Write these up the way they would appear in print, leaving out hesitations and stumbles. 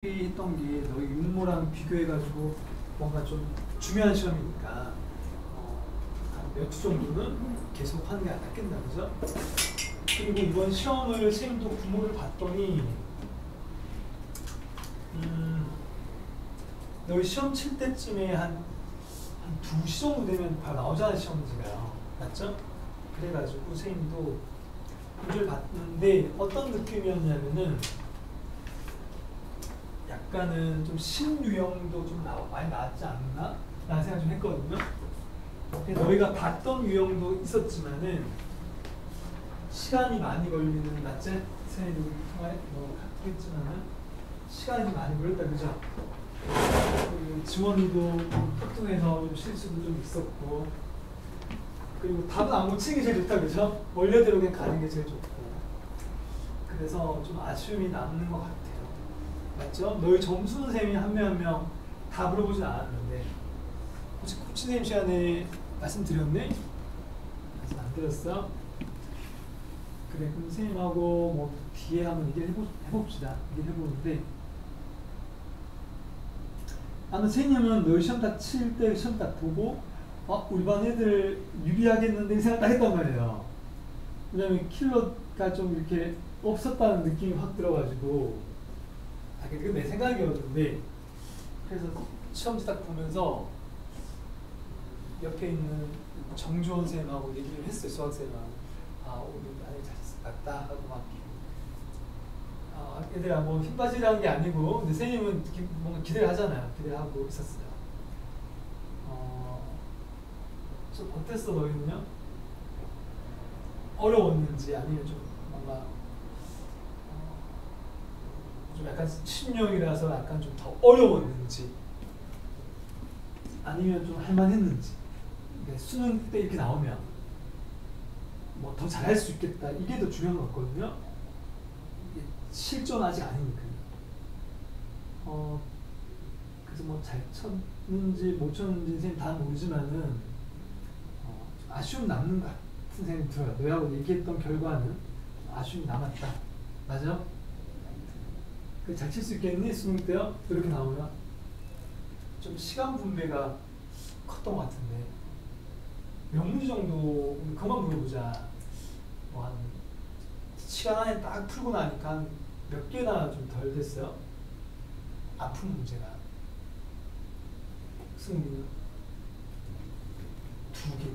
했던 게 너희 육모랑 비교해가지고 뭔가 좀 중요한 시험이니까 한 몇 주 정도는 계속 하는 게 안 낫겠나, 그죠? 그리고 이번 시험을 선생님도 구모를 봤더니 너희 시험 칠 때쯤에 한 2시 정도 되면 바로 나오잖아, 시험 문제가요. 맞죠? 그래가지고 선생님도 문제를 봤는데 어떤 느낌이었냐면은 약간은 좀 신유형도 좀 많이 나왔지 않나? 라는 생각 좀 했거든요. 너희가 봤던 유형도 있었지만은 시간이 많이 걸리는, 맞지? 선생님도 통화에 했지만은 시간이 많이 걸렸다, 그죠? 그리고 지원이도 톡통해서 실수도 좀 있었고, 그리고 답은 안 고치는 게 제일 좋다, 그죠? 원래대로 그냥 가는 게 제일 좋고, 그래서 좀 아쉬움이 남는 것 같아요. 맞죠? 너희 점수는 선생님이 한 명 한 명 다 물어보진 않았는데, 혹시 코치 선생님 시간에 말씀드렸네? 말씀 안 드렸어? 그래, 그럼 선생님하고 뭐 뒤에 한번 얘기를 해봅시다. 얘기를 해보는데, 아마 선생님은 너희 시험 다 칠 때 시험 딱 보고 우리 반 애들 유리하겠는데 생각 딱 했단 말이에요. 왜냐면 킬러가 좀 이렇게 없었다는 느낌이 확 들어가지고, 그게 내 생각이었는데, 그래서 시험지 딱 보면서 옆에 있는 정주원 쌤하고 얘기를 했어요. 수학쌤하고. 오늘 많이 잘했을 것 같다 하고 막 얘들아 뭐 힘 빠지라는 게 아니고, 근데 선생님은 뭔가 기대를 하잖아요. 기대를 하고 있었어요. 좀 어땠어, 너희는요? 어려웠는지, 아니면 좀 뭔가 좀 약간 신형이라서 약간 좀 더 어려웠는지, 아니면 좀 할만했는지. 그러니까 수능 때 이렇게 나오면 뭐 더 잘할 수 있겠다, 이게 더 중요한 것 같거든요. 실전 아직 아니니까요. 그래서 뭐 잘 쳤는지 못 쳤는지 선생님 다 모르지만은 좀 아쉬움 남는 것 같은 생각이 들어요. 너희하고 얘기했던 결과는 아쉬움이 남았다. 맞아? 잘 칠 수 있겠니? 수능 때요? 이렇게 나오면 좀 시간 분배가 컸던 것 같은데, 몇 문제 정도 그만 물어보자. 뭐 한 시간 안에 딱 풀고 나니까 몇 개나 좀 덜 됐어요? 안 푼 문제가. 승민은 2개.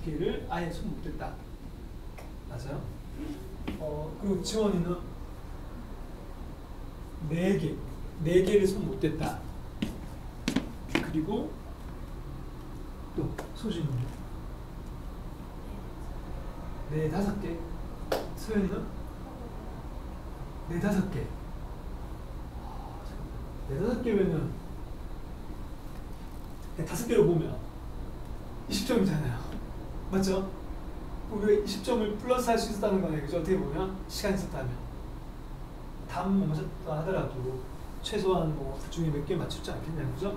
2개를 아예 손 못 댔다. 맞아요? 그리고 지원이는 4개. 4개를 손 못 댔다. 그리고 또 소진이는 5개. 소연이는 5개. 5개면은 5개로 보면 20점이잖아요. 맞죠? 우리가 20점을 플러스 할 수 있었다는 거네, 그죠? 어떻게 보면 시간이 있었다면 답 못 맞췄다 하더라도 최소한 뭐 그 중에 몇 개 맞췄지 않겠냐, 그죠?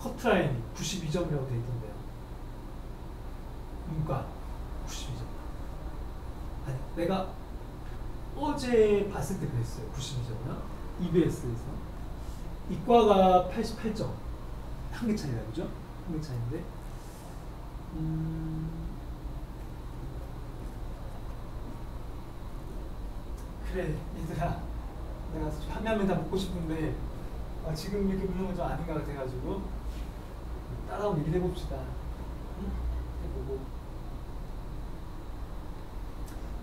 커트라인이 92점이라고 되어 있던데요. 문과 92점. 아니, 내가 어제 봤을 때 그랬어요. 92점이나 EBS에서. 이과가 88점. 한 개 차이라, 그죠? 한 개 차이인데. 그래, 얘들아. 내가 한 명 한 명 다 먹고 싶은데 지금 이렇게 묻는 건 좀 아닌 것 같아가지고 따라온 얘기를 해봅시다. 응? 해보고.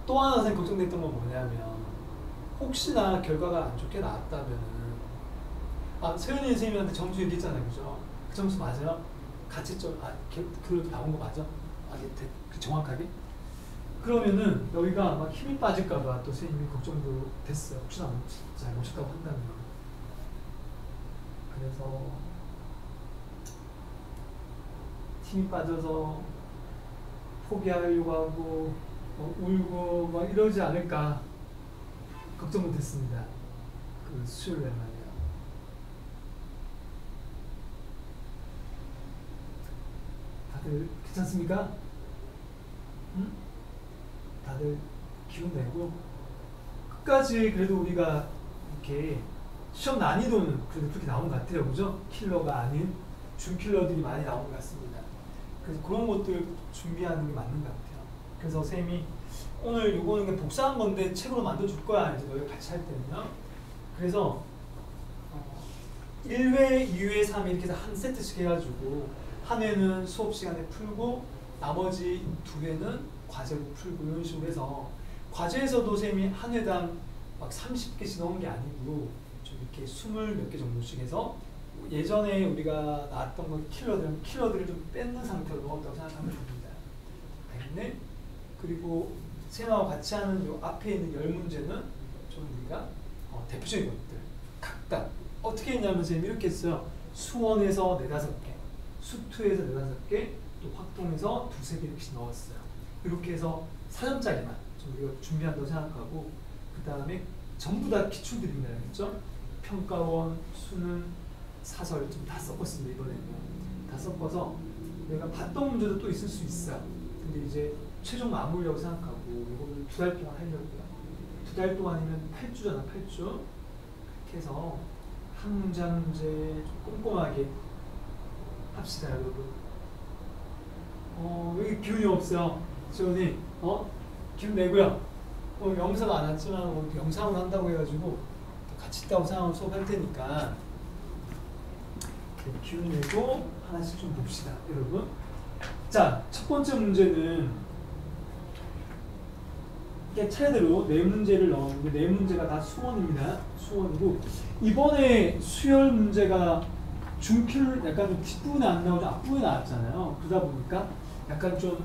또 하나 선생님 걱정됐던 건 뭐냐면, 혹시나 결과가 안 좋게 나왔다면은, 세연이 선생님한테 점수 얘기했잖아요, 그죠? 그 점수 맞아요? 가채점, 그래도 나온 거 맞아? 정확하게? 그러면은 여기가 막 힘이 빠질까봐 또 선생님이 걱정도 됐어요. 혹시나 잘 못 쳤다고 한다면. 그래서 힘이 빠져서 포기하려고 하고 울고 막 이러지 않을까 걱정도 됐습니다. 그 수요일 날 말이에요. 다들 괜찮습니까? 응? 다들 기운 내고 끝까지 그래도 우리가 이렇게 시험 난이도는 그래도 그렇게 나온 것 같아요. 그죠? 킬러가 아닌 준킬러들이 많이 나온 것 같습니다. 그래서 그런 것들 준비하는 게 맞는 것 같아요. 그래서 쌤이 오늘 요거는 그냥 복사한 건데 책으로 만들어줄 거야. 이제 너희가 같이 할 때는요. 그래서 1회, 2회, 3회 이렇게 해서 한 세트씩 해가지고 한 회는 수업 시간에 풀고 나머지 2회는 과제로 풀고 이런 식으로 해서 과제에서도 쌤이 한 회당 막 30개씩 넣은 게 아니고 좀 이렇게 20몇 개 정도씩 해서 예전에 우리가 나왔던 거 킬러들을 좀 뺏는 상태로 넣었다고 생각하면 됩니다. 알겠네? 그리고 쌤하고 같이 하는 요 앞에 있는 10문제는 좀 우리가 대표적인 것들 각각 어떻게 했냐면 쌤이 이렇게 했어요. 수원에서 4, 5개, 수투에서 4, 5개, 또 확동에서 2, 3개 이렇게 넣었어요. 이렇게 해서 4점짜리만 좀 우리가 준비한다고 생각하고 그 다음에 전부 다 기출들입니다. 그렇죠? 평가원, 수능, 사설 좀 다 섞었습니다. 이번에는 다 섞어서 내가 봤던 문제도 또 있을 수 있어요. 근데 이제 최종 마무리라고 생각하고 이거를 2달 동안 하려고요. 2달 동안이면 8주잖아. 8주 그렇게 해서 한 문제 한 문제 좀 꼼꼼하게 합시다. 여러분 여기 기운이 없어요. 지원이 기운 내고요. 영상 안 왔지만 영상을 한다고 해가지고 같이 있다고 생각하고 수업할 테니까 기운 내고 하나씩 좀 봅시다. 여러분 자, 첫 번째 문제는 이렇게 차례대로 4문제를 넣었는데 4문제가 다 수원입니다. 수원이고 이번에 수열 문제가 중킬 약간 좀 뒷부분에 안 나오고 앞부분에 나왔잖아요. 그러다 보니까 약간 좀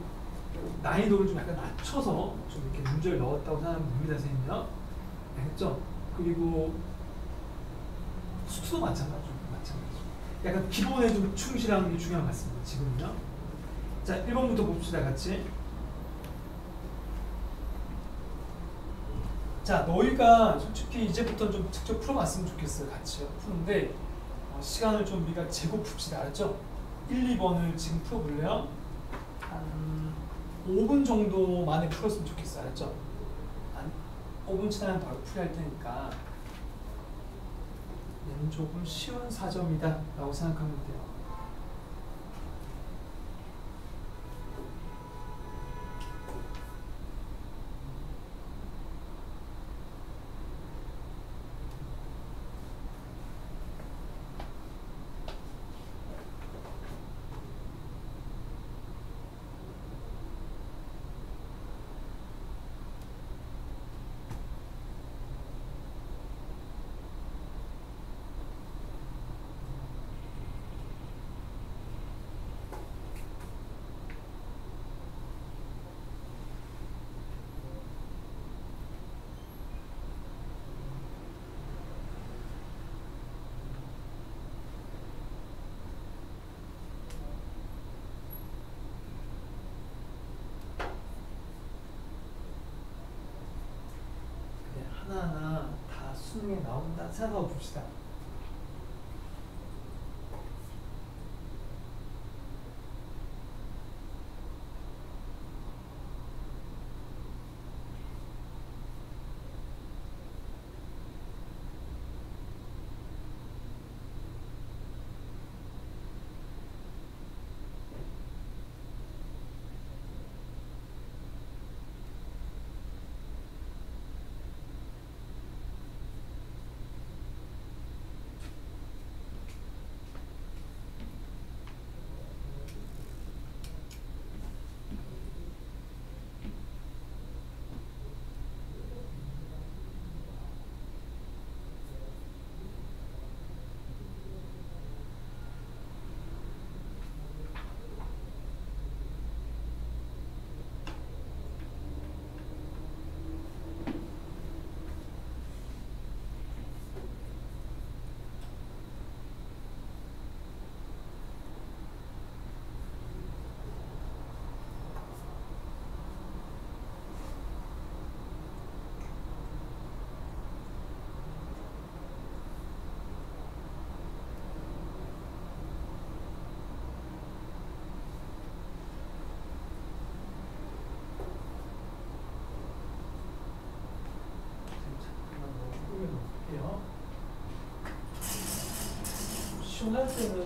난이도를 좀 약간 낮춰서 좀 이렇게 문제를 넣었다고 생각하면 됩니다. 선생님요. 알겠죠? 그리고 수도 마찬가지죠. 약간 기본에 좀 충실하는 게 중요한 것 같습니다. 지금은요. 자, 1번부터 봅시다. 같이. 자, 너희가 솔직히 이제부터 좀 직접 풀어봤으면 좋겠어요. 같이요. 푸는데 시간을 좀 우리가 재고 풉시다. 알았죠? 1, 2번을 지금 풀어볼래요? 한 5분 정도 만에 풀었으면 좋겠어요. 알았죠? 한 5분 지나면 바로 풀이할 테니까 얘는 조금 쉬운 4점이다 라고 생각하면 돼요. 하나하나 다 수능에 나온다 생각하고 봅시다. 대충 할 때는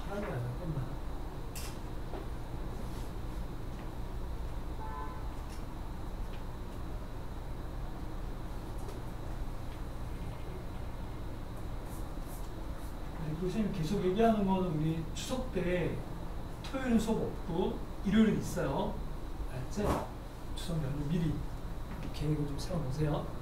바람이 안 나겠나? 교수님 계속 얘기하는 거는 우리 추석 때 토요일은 수업 없고 일요일은 있어요. 알지? 추석 연휴 미리 계획을 좀 세워놓으세요.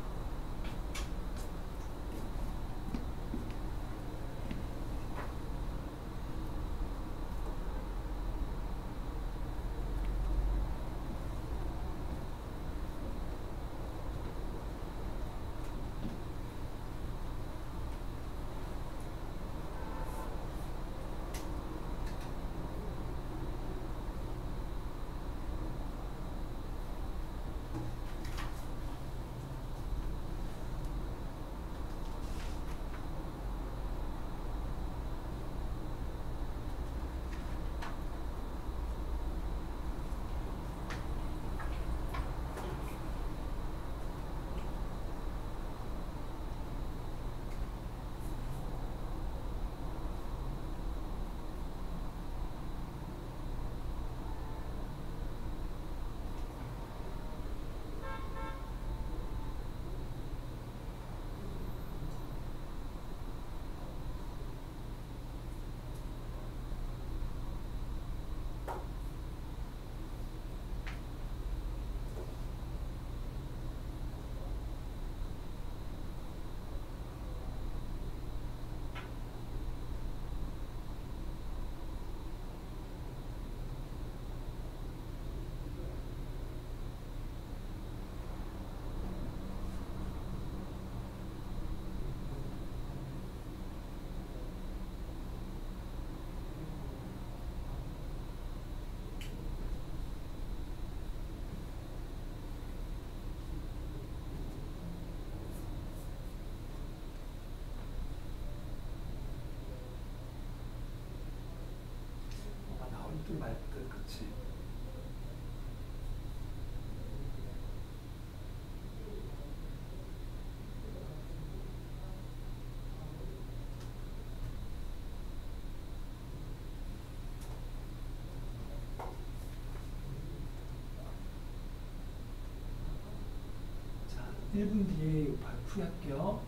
말끝 그치. 자, 1분 뒤에 발표 할게요.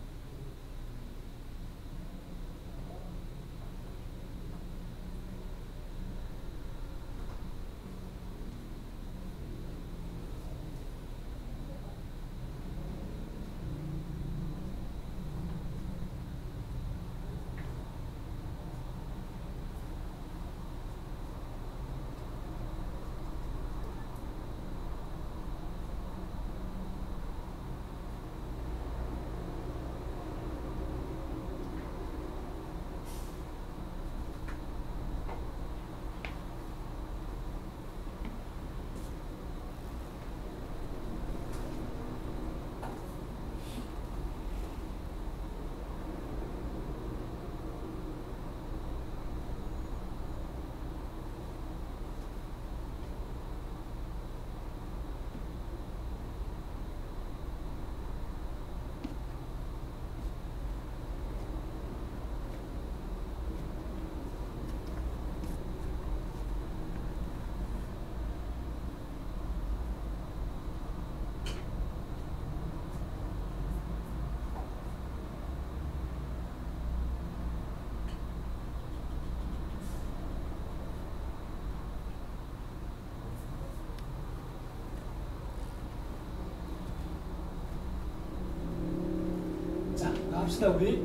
합시다 우리.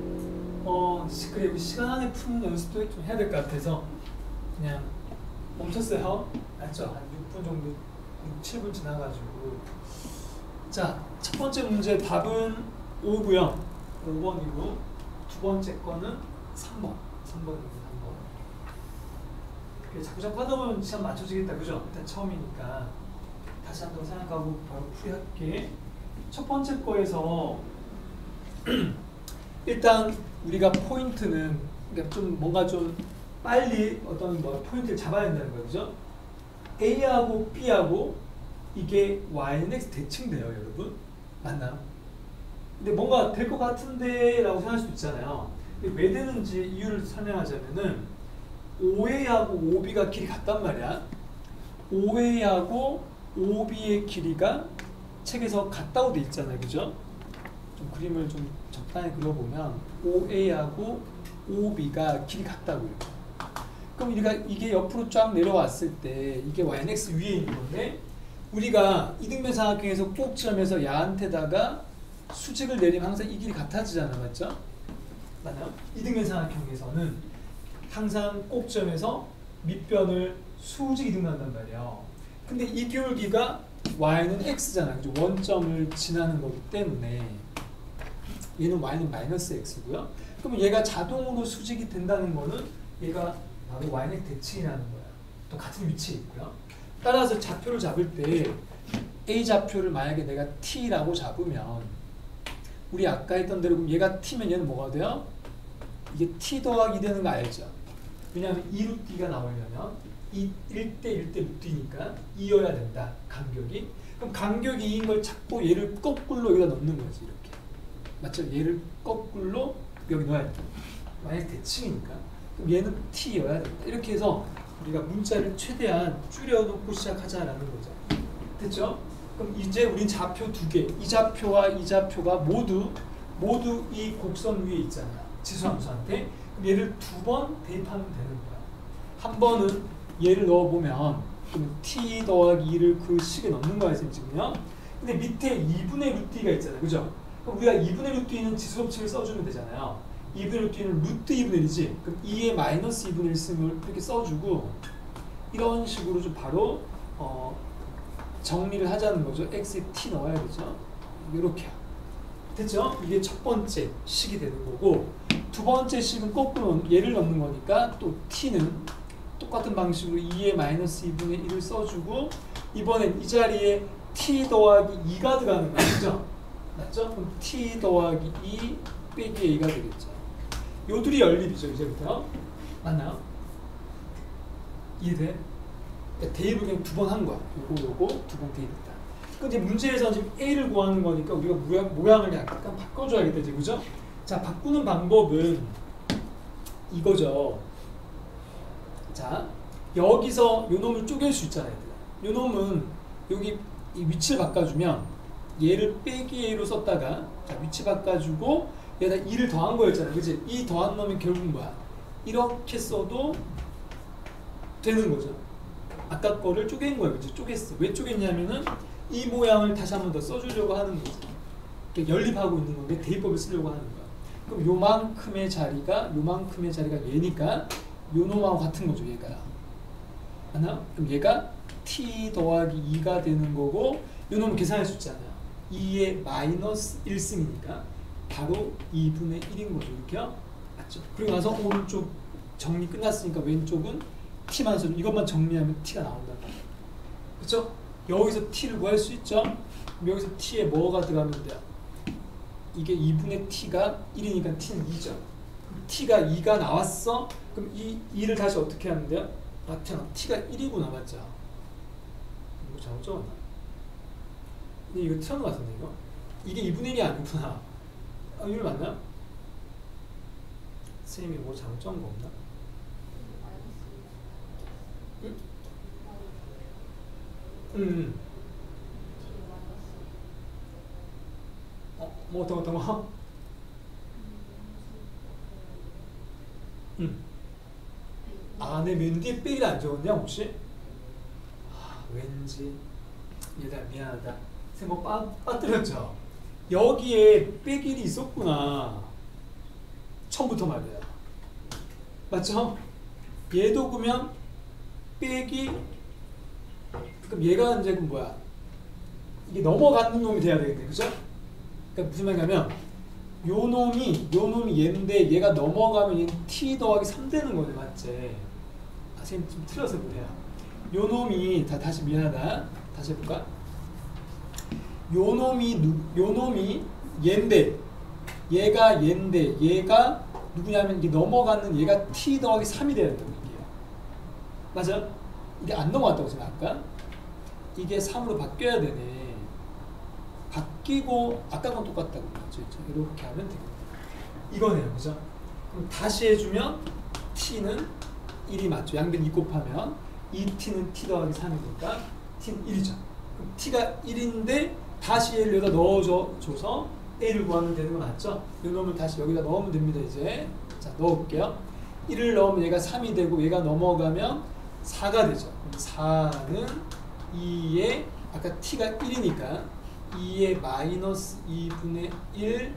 그래 우리 시간 안에 푸는 연습도 좀 해야 될 것 같아서 그냥 멈췄어요. 알죠? 한 6분 정도, 7분 지나가지고. 자, 첫 번째 문제 답은 5고요. 5번이고 두 번째 거는 3번. 3번입니다. 3번. 자꾸 하다 보면 시간 맞춰지겠다, 그죠? 일단 처음이니까 다시 한번 생각하고 바로 풀이할게. 첫 번째 거에서 일단 우리가 포인트는 그러니까 좀 뭔가 좀 빨리 어떤 뭐 포인트를 잡아야 된다는 거죠, 그죠? A하고 B하고 이게 YNX 대칭돼요, 여러분. 맞나요? 근데 뭔가 될 것 같은데 라고 생각할 수도 있잖아요. 왜 되는지 이유를 설명하자면은 OA하고 OB가 길이 같단 말이야. OA하고 OB의 길이가 책에서 같다고 돼 있잖아요. 그죠? 좀 그림을 좀 적당히 그려보면 OA하고 OB가 길이 같다고요. 그럼 우리가 이게 옆으로 쫙 내려왔을 때 이게 YX 위에 있는 건데 우리가 이등변삼각형에서 꼭지점에서 야한테다가 수직을 내리면 항상 이 길이 같아지잖아. 맞죠? 맞나요? 이등변삼각형에서는 항상 꼭지점에서 밑변을 수직 이등변한단 말이에요. 근데 이 기울기가 y는 x잖아. 그죠? 원점을 지나는 거기 때문에 얘는 y는 마이너스 x고요. 그럼 얘가 자동으로 수직이 된다는 거는 얘가 바로 y는 대칭이라는 거야. 또 같은 위치에 있고요. 따라서 좌표를 잡을 때 A 좌표를 만약에 내가 t라고 잡으면 우리 아까 했던 대로 그럼 얘가 t면 얘는 뭐가 돼요? 이게 t 더하기 되는 거 알죠? 왜냐하면 2루트가 나오려면 이 1대 1대 루트니까 2여야 된다. 간격이. 그럼 간격이 2인 걸 찾고 얘를 거꾸로 여기다 넣는 거지. 이렇게. 맞죠? 얘를 거꾸로 여기 넣어야 된다. 만약 대칭이니까. 그럼 얘는 t여야 된다. 이렇게 해서 우리가 문자를 최대한 줄여놓고 시작하자라는 거죠. 됐죠? 그럼 이제 우린 좌표 두 개, 이 좌표와 이 좌표가 모두 이 곡선 위에 있잖아. 지수함수한테. 그럼 얘를 두 번 대입하면 되는 거야. 한 번은 얘를 넣어보면 그럼 t 더하기 2를 그 식에 넣는 거야 지금요. 근데 밑에 2분의 루트 2가 있잖아요. 그죠? 그럼 우리가 2분의 루트 2는 지수법칙을 써주면 되잖아요. 2분의 루트 2는 루트 2분의 1이지. 그럼 2의 마이너스 2분의 1 쓰면 이렇게 써주고 이런 식으로 좀 바로 정리를 하자는 거죠. x에 t 넣어야 되죠. 이렇게. 됐죠? 이게 첫 번째 식이 되는 거고 두 번째 식은 거꾸로 얘를 넣는 거니까 또 t는 똑같은 방식으로 2의 마이너스 2분의 1을 써주고 이번엔 이 자리에 t 더하기 2가 들어가는 거죠. 맞죠? 그럼 t 더하기 2 빼기 a가 되겠죠. 요 둘이 연립이죠. 이제부터. 맞나요? 이해돼? 그러니까 대입을 그냥 두 번 한 거야. 요거 두 번 대입했다. 근데 문제에서 지금 a를 구하는 거니까 우리가 모양을 약간 바꿔줘야겠다. 이제 그죠? 자, 바꾸는 방법은 이거죠. 자, 여기서 요 놈을 쪼갤 수 있잖아요. 요 놈은 여기 이 위치를 바꿔주면 얘를 빼기 a로 썼다가 자, 위치 바꿔주고 얘다 2를 더한 거였잖아요. 그치? 이 더한 놈이 결국은 뭐야? 이렇게 써도 되는 거죠. 아까 거를 쪼갠 거예요. 그치? 쪼갰어. 왜 쪼갰냐면은 이 모양을 다시 한 번 더 써주려고 하는 거죠. 연립하고 있는 건데 대입법을 쓰려고 하는 거야. 그럼 요만큼의 자리가 얘니까 요 놈하고 같은 거죠. 얘가. 하나? 그럼 얘가 t 더하기 2가 되는 거고 요 놈은 계산할 수 있잖아요. 2의 마이너스 1승이니까 바로 2분의 1인 거죠. 이렇게요? 맞죠? 그리고 나서 오른쪽 정리 끝났으니까 왼쪽은 t만 써. 이것만 정리하면 t가 나온다. 그렇죠? 여기서 t를 구할 수 있죠? 여기서 t에 뭐가 들어가면 돼요? 이게 2분의 t가 1이니까 t는 2죠. t가 2가 나왔어? 그럼 이 2를 다시 어떻게 하면 돼요? 아, t가 1이구나. 맞죠? 이거 잘못 적었나? 근데 이거 틀린 것 같은데 이거? 이게 2분의 1이 아니구나. 아, 1 맞나? 선생님이 뭐 잘못 적은 거 없나? 응? 뭐 어떤 거? 아, 내 맨 뒤에 빼기를 안 적었냐 혹시? 아, 왠지 얘들아 미안하다. 뭐 빠뜨렸죠? 여기에 빼기이 있었구나. 처음부터 말이야. 맞죠? 얘도 그러면 빼기 그럼 얘가 이제 뭐야? 이게 넘어가는 놈이 돼야 되겠네. 그죠? 그러니까 무슨 말이냐면 요 놈이 얘인데 얘가 넘어가면 얘는 t 더하기 3 되는 거네. 맞지? 아, 선생님 좀 틀려서 그래요. 요 놈이 다시 미안하다. 다시 해볼까? 요 놈이 얘인데 얘가 얘인데 얘가 누구냐면 이게 넘어가는 얘가 t 더하기 3이 돼야 된다고 얘기해요. 맞아? 이게 안 넘어갔다고 생각할까? 이게 3으로 바뀌어야 되네. 바뀌고 아까 건 똑같다고 그랬죠. 이렇게 하면 되겠다. 이거네요. 그죠? 그럼 다시 해주면 t는 1이 맞죠. 양변 2 곱하면 2t는 t 더하기 3이니까 t는 1이죠. 그럼 t가 1인데 다시 얘를 여기다 넣어줘서 a를 구하면 되는 거 맞죠? 이 놈을 다시 여기다 넣으면 됩니다. 이제 자 넣어볼게요. 1을 넣으면 얘가 3이 되고 얘가 넘어가면 4가 되죠. 그럼 4는 2에 아까 t가 1이니까 2의 마이너스 2분의 1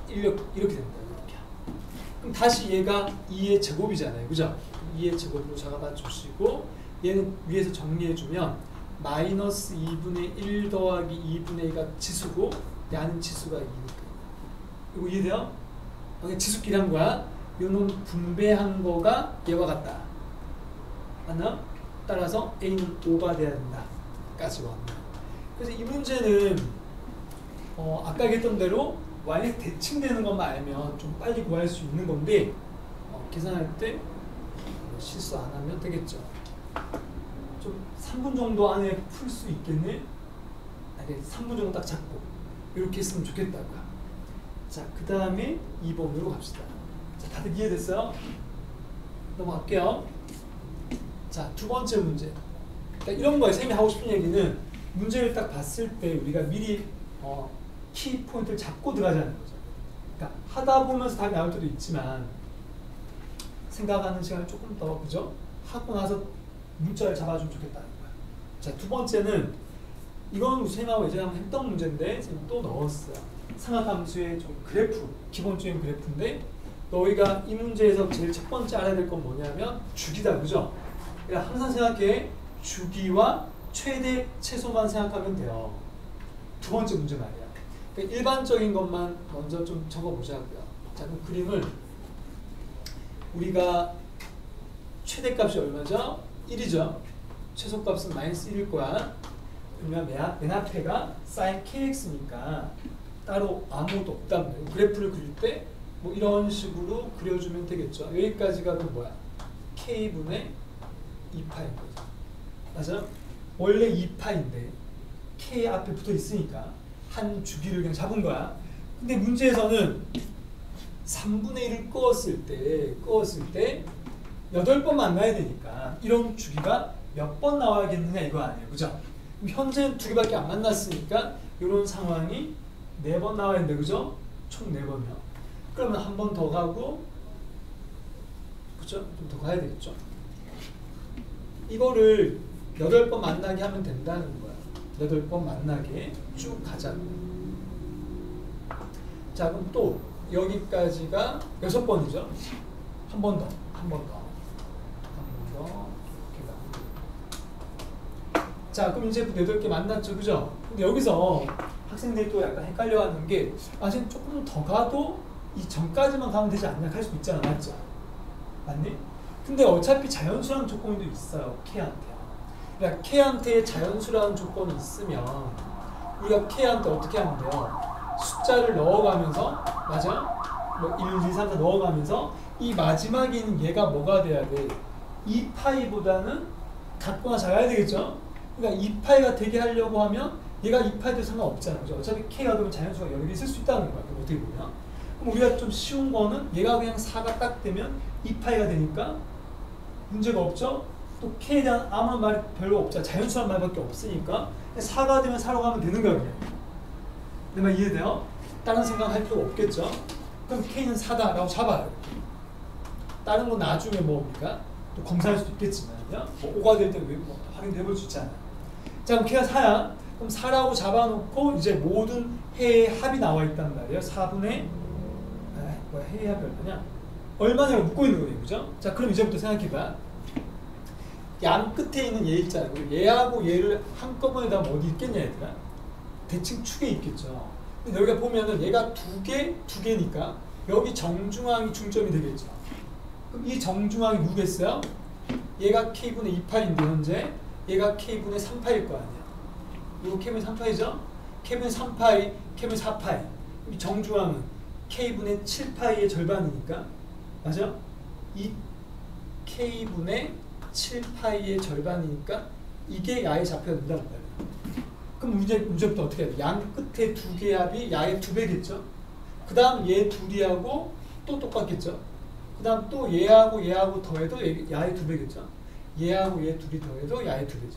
이렇게 됩니다. 이렇게. 그럼 다시 얘가 2의 제곱이잖아요. 그죠? 2의 제곱으로 작아봐 주시고 얘는 위에서 정리해주면 마이너스 2분의 1 더하기 2분의 2가 지수고 야는 지수가 2니까. 이거 이해돼요? 그냥 지수끼리 한 거야. 요놈 분배한 거가 얘와 같다. 맞나? 따라서 A는 5가 돼야 된다. 까지 왔네. 그래서 이 문제는 아까 얘기했던 대로 Y에 대칭되는 것만 알면 좀 빨리 구할 수 있는 건데 계산할 때 실수 안 하면 되겠죠. 좀 3분 정도 안에 풀 수 있겠네? 3분 정도 딱 잡고 이렇게 했으면 좋겠다고요. 자, 그 다음에 2번으로 갑시다. 자, 다들 이해됐어요? 넘어갈게요. 자, 두 번째 문제. 그러니까 이런 거에 쌤이 하고 싶은 얘기는 문제를 딱 봤을 때 우리가 미리 키 포인트를 잡고 들어가자는 거죠. 그러니까 하다 보면서 답이 나올 때도 있지만 생각하는 시간을 조금 더 그죠? 하고 나서 문자를 잡아주면 좋겠다는 거야. 자, 두 번째는 이건 쌤하고 예전에 한번 했던 문제인데 쌤이 또 넣었어요. 삼각함수의 좀 그래프, 기본적인 그래프인데 너희가 이 문제에서 제일 첫 번째 알아야 될 건 뭐냐면 주기다, 그죠? 그러니까 항상 생각해. 주기와 최대, 최소만 생각하면 돼요. 두 번째 문제 말이야. 그러니까 일반적인 것만 먼저 좀 적어보자고요. 자, 그럼 그림을 우리가 최대값이 얼마죠? 1이죠. 최소값은 마이너스 1일 거야. 그러면 맨 앞에가 sin kx니까 따로 아무것도 없다면 그래프를 그릴 때 뭐 이런 식으로 그려주면 되겠죠. 여기까지가 그럼 뭐야? k분의 2파인 거죠. 맞아요? 원래 2파인데 k 앞에 붙어 있으니까 한 주기를 그냥 잡은 거야. 근데 문제에서는 3분의 1을 끄었을 때 8번 만나야 되니까 이런 주기가 몇 번 나와야겠느냐 이거 아니에요. 그죠? 현재는 2개밖에 안 만났으니까 이런 상황이 4번 나와야 되는데 그죠? 총 4번이요. 그러면 한 번 더 가고 그죠? 좀 더 가야 되겠죠? 이거를 8번 만나게 하면 된다는 거야. 8번 만나게 쭉 가자. 자, 그럼 또 여기까지가 6번이죠? 한 번 더. 자, 그럼 이제 8개 만났죠, 그죠? 근데 여기서 학생들이 또 약간 헷갈려하는 게 지금 조금 더 가도 이 전까지만 가면 되지 않냐 할 수 있잖아, 맞죠? 맞니? 근데 어차피 자연수라는 조건도 있어요, K한테요. 그러니까 K한테 자연수라는 조건이 있으면 우리가 K한테 어떻게 하면 돼요? 숫자를 넣어가면서, 맞아? 뭐 1, 2, 3, 4 넣어가면서 이 마지막에 있는 얘가 뭐가 돼야 돼? 2파이보다는 같거나 작아야 되겠죠? 그러니까 2파이가 되게 하려고 하면 얘가 2파이도 상관없잖아. 그죠? 어차피 K가 그러면 자연수가 여러 개 있을 수 있다는 거야. 그럼 어떻게 보면. 그럼 우리가 좀 쉬운 거는 얘가 그냥 4가 딱 되면 2파이가 되니까 문제가 없죠? 또 K에 대한 아무런 말이 별로 없잖아. 자연수란 말밖에 없으니까 4가 되면 4로 가면 되는 거야. 그냥. 내 말 이해돼요? 다른 생각할 필요 없겠죠? 그럼 K는 4다라고 잡아요. 다른 건 나중에 뭡니까? 또 검사할 수도 있겠지만요. 뭐 5가 될 때 뭐 확인해 볼 수 있잖아요. 자, 그럼 K가 4야. 그럼 4라고 잡아놓고 이제 모든 해의 합이 나와 있단 말이에요. 4분의 뭐야, 해의 합이 얼마냐? 얼마냐고 묻고 있는 거예요. 그죠? 자, 그럼 이제부터 생각해봐. 양 끝에 있는 얘 있잖아요. 얘하고 얘를 한꺼번에 다 어디 있겠냐, 얘들아? 대칭 축에 있겠죠. 근데 여기가 보면은 얘가 두 개니까 여기 정중앙이 중점이 되겠죠. 그럼 이 정중앙이 누구겠어요? 얘가 K분의 2파인데 현재 얘가 K분의 3파일 거 아니야. 이거 K분의 3파이죠? K분의 3파이, K분의 4파이. 이 정중앙은 K분의 7파이의 절반이니까 맞아? 이 K분의 7파이의 절반이니까 이게 야의 좌표가 된다는 거예요. 그럼 문제부터 어떻게 해야 돼? 양 끝에 두 개의 합이 야의 2배겠죠? 그 다음 얘 둘이하고 또 똑같겠죠. 그 다음 또 얘하고 얘하고 더해도 야의 2배겠죠. 얘하고 얘 둘이 더해도 야의 2배죠.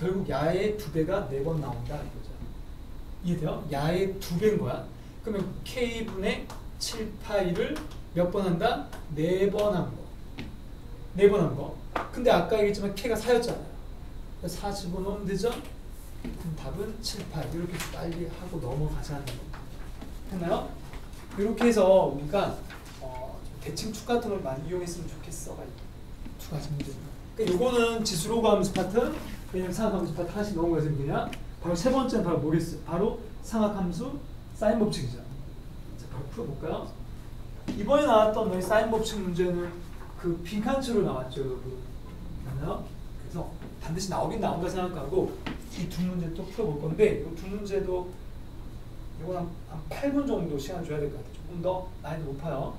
결국 야의 2배가 4번 나온다 이거죠. 이해돼요? 야의 2배인 거야. 그러면 K분의 7파이를 몇 번 한다? 4번 한 거. 4번 한 거. 근데 아까 얘기했지만 K가 4였잖아요. 4 집어넣으면 되죠? 그럼 답은 7파이. 이렇게 빨리 하고 넘어가자는 거. 됐나요? 이렇게 해서 우리가 대칭축 같은 걸 많이 이용했으면 좋겠어. 두 가지 문제. 그러니까 요거는 지수로그 함수 파트, 왜냐면 상학함수 파트 하나씩 넣은 거지 그냥. 바로 세 번째는 바로 뭐겠어요? 바로 상학함수 사인 법칙이죠. 자, 바로 풀어볼까요? 이번에 나왔던 너희 사인 법칙 문제는 그 빈칸수로 나왔죠, 여러분. 맞나요? 그래서 반드시 나오긴 나온다 생각하고 이 두 문제 또 풀어볼 건데 이 두 문제도 이건 한 8분 정도 시간 줘야 될 것 같아요. 조금 더 난이도 높아요.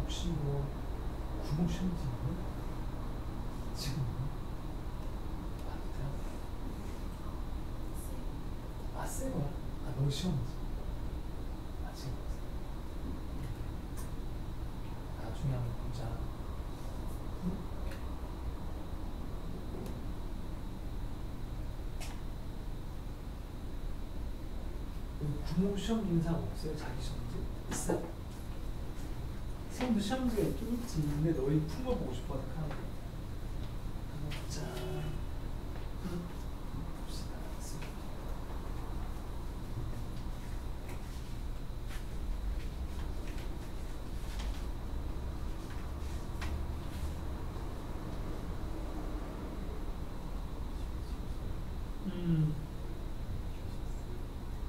혹시 뭐 구멍 시험지 있나? 지금 아, 새 거야? 아, 너 시험지? 아, 지금 나중에 한번 보자. 응? 구멍 시험지 있는 사람 없어요? 자기 시험지? 있어? 선생님도 시험지가 있긴 있지. 근데 너희 푼 거 보고 싶어 하는 거야. 자, 봅시다.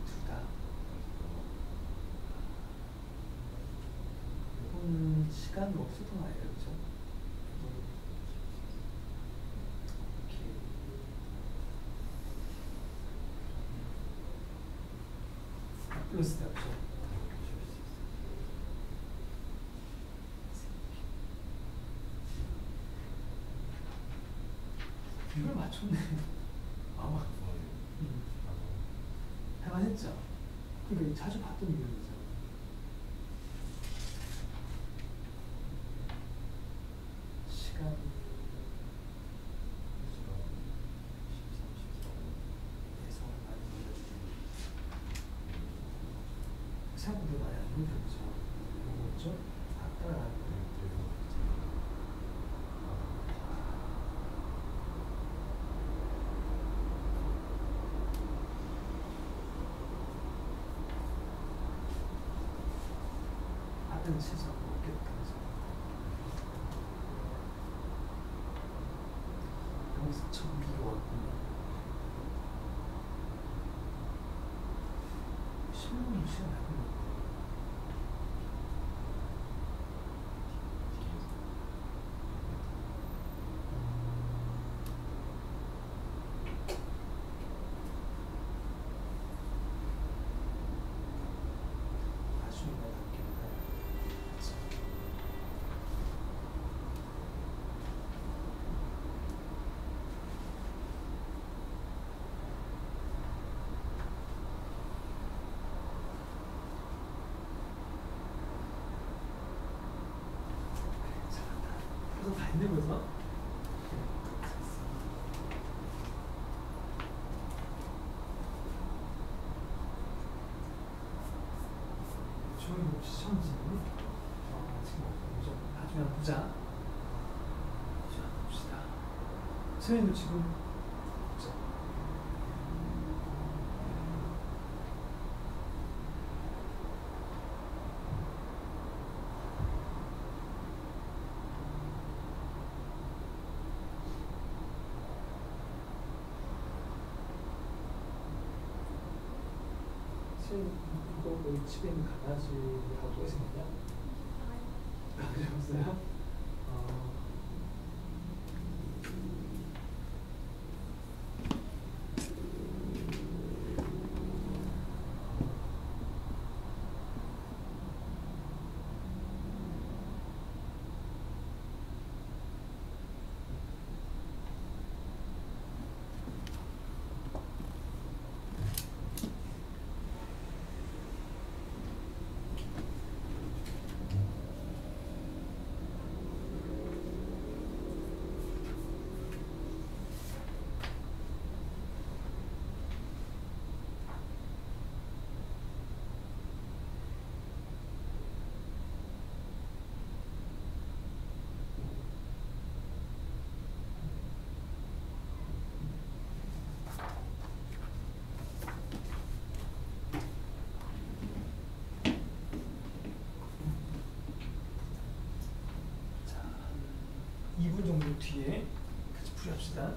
둘 다. 시간이 없어도 나요, 그렇죠? 플러스 대죠. 이걸 맞췄네. 아마 할만했죠. 그러니까 자주 봤던 유형이죠. 생각보다 많이 안 힘들죠. 뭐죠? 아까 하던 치서 없겠다. 여기서 처음 왔구나. 16년 시간 안 걸려. 다 했네 벌써? 조용히 봅시 천지. 지금 보자. 나중에 한번 보자. 나중에 한번 봅시다. 선생님도 지금 보자. 이거 우리 집에 있는 강아지하고 똑같이 생겼냐? 강아지 없어요? 자, 2분 정도 뒤에 같이 풀이합시다.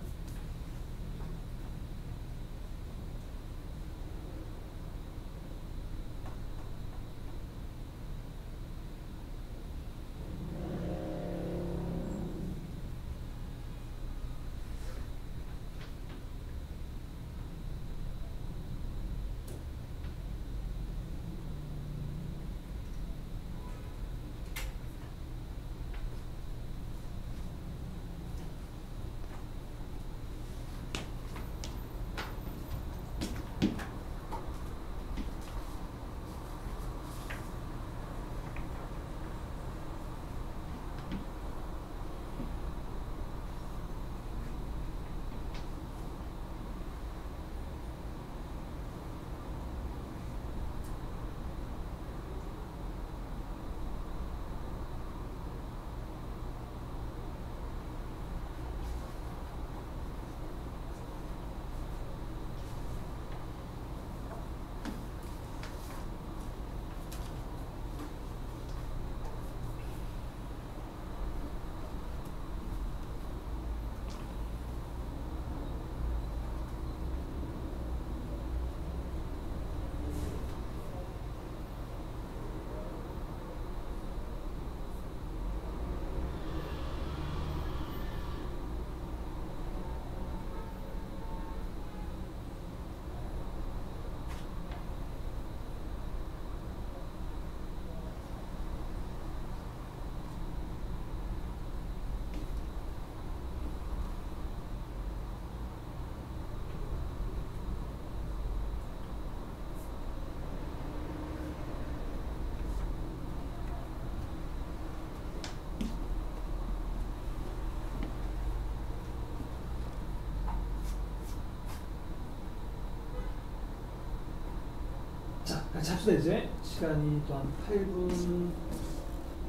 자, 같이 합시다. 이제 시간이 또 한 8분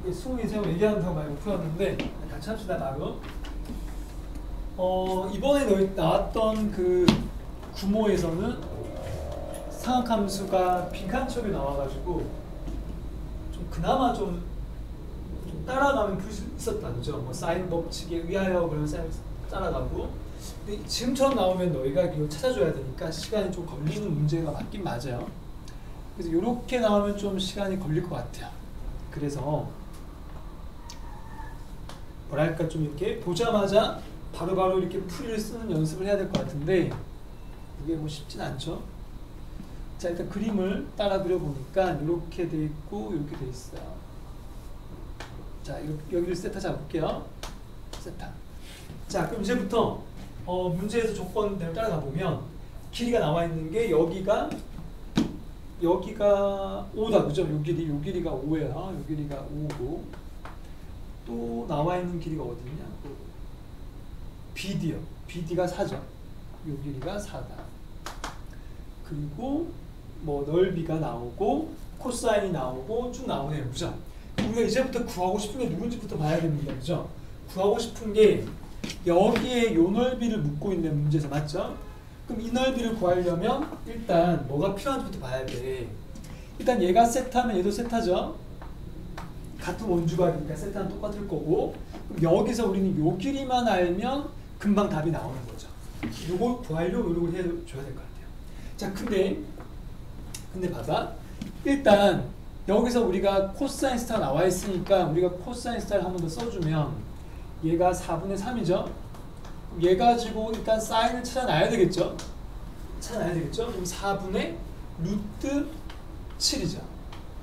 20개 제가 얘기한다고 말고 풀었는데 같이 합시다. 바로 이번에 나왔던 그 구모에서는 상학함수가 빈칸처리 나와가지고 좀 그나마 좀 따라가면 풀 수 있었다, 그죠? 뭐 사인 법칙에 의하여 그런 따라가고. 근데 지금처럼 나오면 너희가 이거 찾아줘야 되니까 시간이 좀 걸리는 문제가 맞긴 맞아요. 그래서 이렇게 나오면 좀 시간이 걸릴 것 같아요. 그래서 뭐랄까 좀 이렇게 보자마자 바로바로 이렇게 풀이를 쓰는 연습을 해야 될 것 같은데 이게 뭐 쉽진 않죠. 자, 일단 그림을 따라 그려보니까 이렇게 돼 있고 이렇게 돼 있어요. 자, 여기를 세타 잡을게요. 세타. 자, 그럼 이제부터 문제에서 조건대로 따라가 보면 길이가 나와 있는 게 여기가 5다, 그죠? 요 길이가 5예요. 요 길이가 5고 또 나와 있는 길이가 어디냐? BD요. BD가 4죠. 요 길이가 4다. 그리고 뭐 넓이가 나오고 코사인이 나오고 쭉 나오네요. 그죠? 우리가 이제부터 구하고 싶은 게 누군지부터 봐야 됩니다. 그죠? 구하고 싶은 게 여기에 요 넓이를 묻고 있는 문제에서 맞죠? 그럼 이 넓이를 구하려면 일단 뭐가 필요한지부터 봐야 돼. 일단 얘가 세타면 얘도 세타죠? 같은 원주각이니까 세타는 똑같을 거고 그럼 여기서 우리는 요 길이만 알면 금방 답이 나오는 거죠. 요걸 구하려고 노력을 해줘야 될 것 같아요. 자, 근데 봐봐. 일단 여기서 우리가 코사인 스타가 나와 있으니까 우리가 코사인 스타를 한 번 더 써주면 얘가 4분의 3이죠. 얘 가지고 일단 사인을 찾아놔야 되겠죠. 그럼 4분의 루트 7이죠.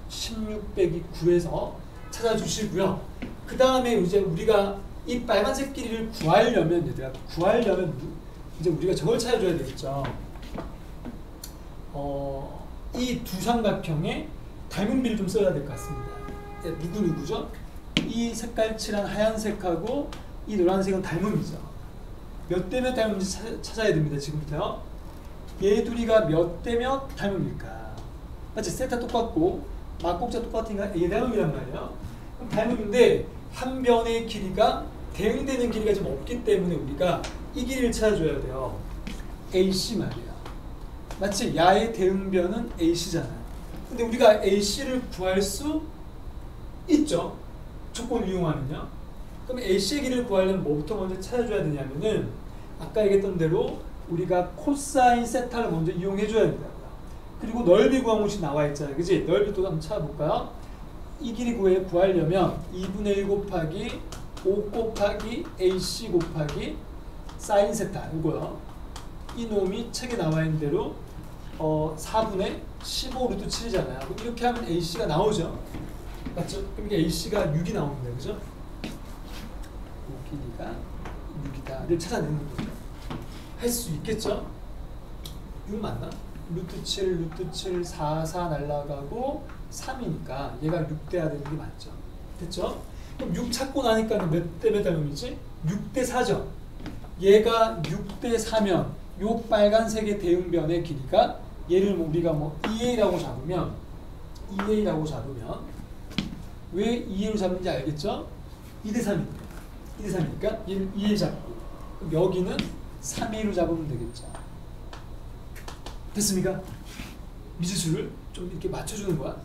16 빼기 9에서 찾아주시고요. 그 다음에 이제 우리가 이 빨간색 길이를 구하려면 이제 우리가 저걸 찾아줘야 되겠죠. 이 두 삼각형의 닮은 비를 좀 써야 될 것 같습니다. 누구죠? 이 색깔 칠한 하얀색하고 이 노란색은 닮음이죠. 몇 대 몇 닮음인지 찾아야 됩니다. 지금부터요. 얘 둘이가 몇 대 몇 닮음일까? 마치 세타 똑같고 막곡자 똑같으니까 얘 닮음이란 말이에요. 그럼 닮음인데 한 변의 길이가 대응되는 길이가 좀 없기 때문에 우리가 이 길이를 찾아줘야 돼요. AC 말이에요. 마치 야의 대응변은 AC잖아요. 근데 우리가 AC를 구할 수 있죠. 조건을 이용하면요. 그럼 AC의 길이를 구하려면 뭐부터 먼저 찾아줘야 되냐면은 아까 얘기했던 대로 우리가 코사인 세타를 먼저 이용해줘야 된다고요. 그리고 넓이 구한 곳이 나와 있잖아요. 그지? 넓이 또 한번 찾아볼까요? 이 길이 구하려면 2분의 1 곱하기 5 곱하기 AC 곱하기 사인 세타 이거요. 이 놈이 책에 나와 있는 대로 4분의 15 루트 7이잖아요. 그럼 이렇게 하면 AC가 나오죠. 맞죠? 그럼 이게 AC가 6이 나오는데, 그죠? 이 길이가 6이다를 찾아내는 거죠. 할 수 있겠죠? 6 맞나? 루트 7, 4 날라가고 3이니까 얘가 6 돼야 되는 게 맞죠. 됐죠? 그럼 6 찾고 나니까 몇 대 몇 닮음이지? 6대 4죠. 얘가 6대 4면 요 빨간색의 대응변의 길이가 얘를 우리가 뭐 2a라고 잡으면 왜 2a로 잡는지 알겠죠? 2대 3이니까 얘를 2a 잡고 그럼 여기는 3a로 잡으면 되겠죠. 됐습니까? 미지수를 좀 이렇게 맞춰주는 거야.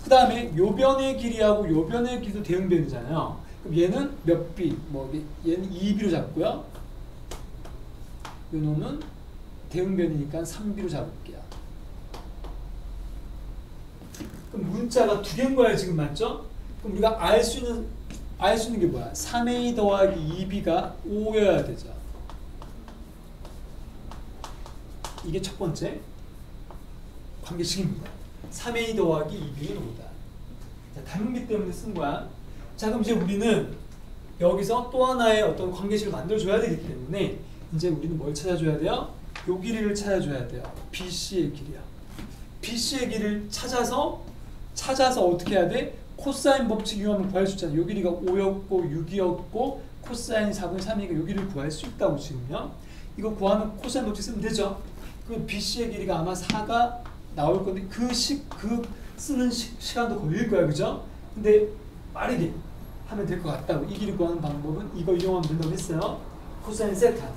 그 다음에 요 변의 길이하고 요 변의 길이도 대응변이잖아요. 그럼 얘는 몇 b? 얘는 2b로 잡고요. 요 놈은 대응변이니까 3b로 잡을게요. 그럼 문자가 두 개인 거예요, 지금 맞죠? 그럼 우리가 알 수 있는 게 뭐야? 3a 더하기 2b가 5여야 되죠. 이게 첫 번째 관계식입니다. 3a 더하기 2b는 5다. 자, 닮은기 때문에 쓴 거야. 자, 그럼 이제 우리는 여기서 또 하나의 어떤 관계식을 만들어줘야 되기 때문에 이제 우리는 뭘 찾아줘야 돼요? 요 길이를 찾아줘야 돼요. BC의 길이야. BC의 길이를 찾아서 어떻게 해야 돼? 코사인 법칙 이용하면 구할 수 있잖아. 요 길이가 5였고 6이었고 코사인 4분의 3이니까 요 길이를 구할 수 있다고 지금요. 이거 구하면 코사인 법칙 쓰면 되죠. 그럼 BC의 길이가 아마 4가 나올 건데 그 쓰는 시간도 걸릴 거야. 그죠? 근데 빠르게 하면 될 것 같다고. 이 길이 구하는 방법은 이거 이용하면 된다고 했어요. 코사인 세타.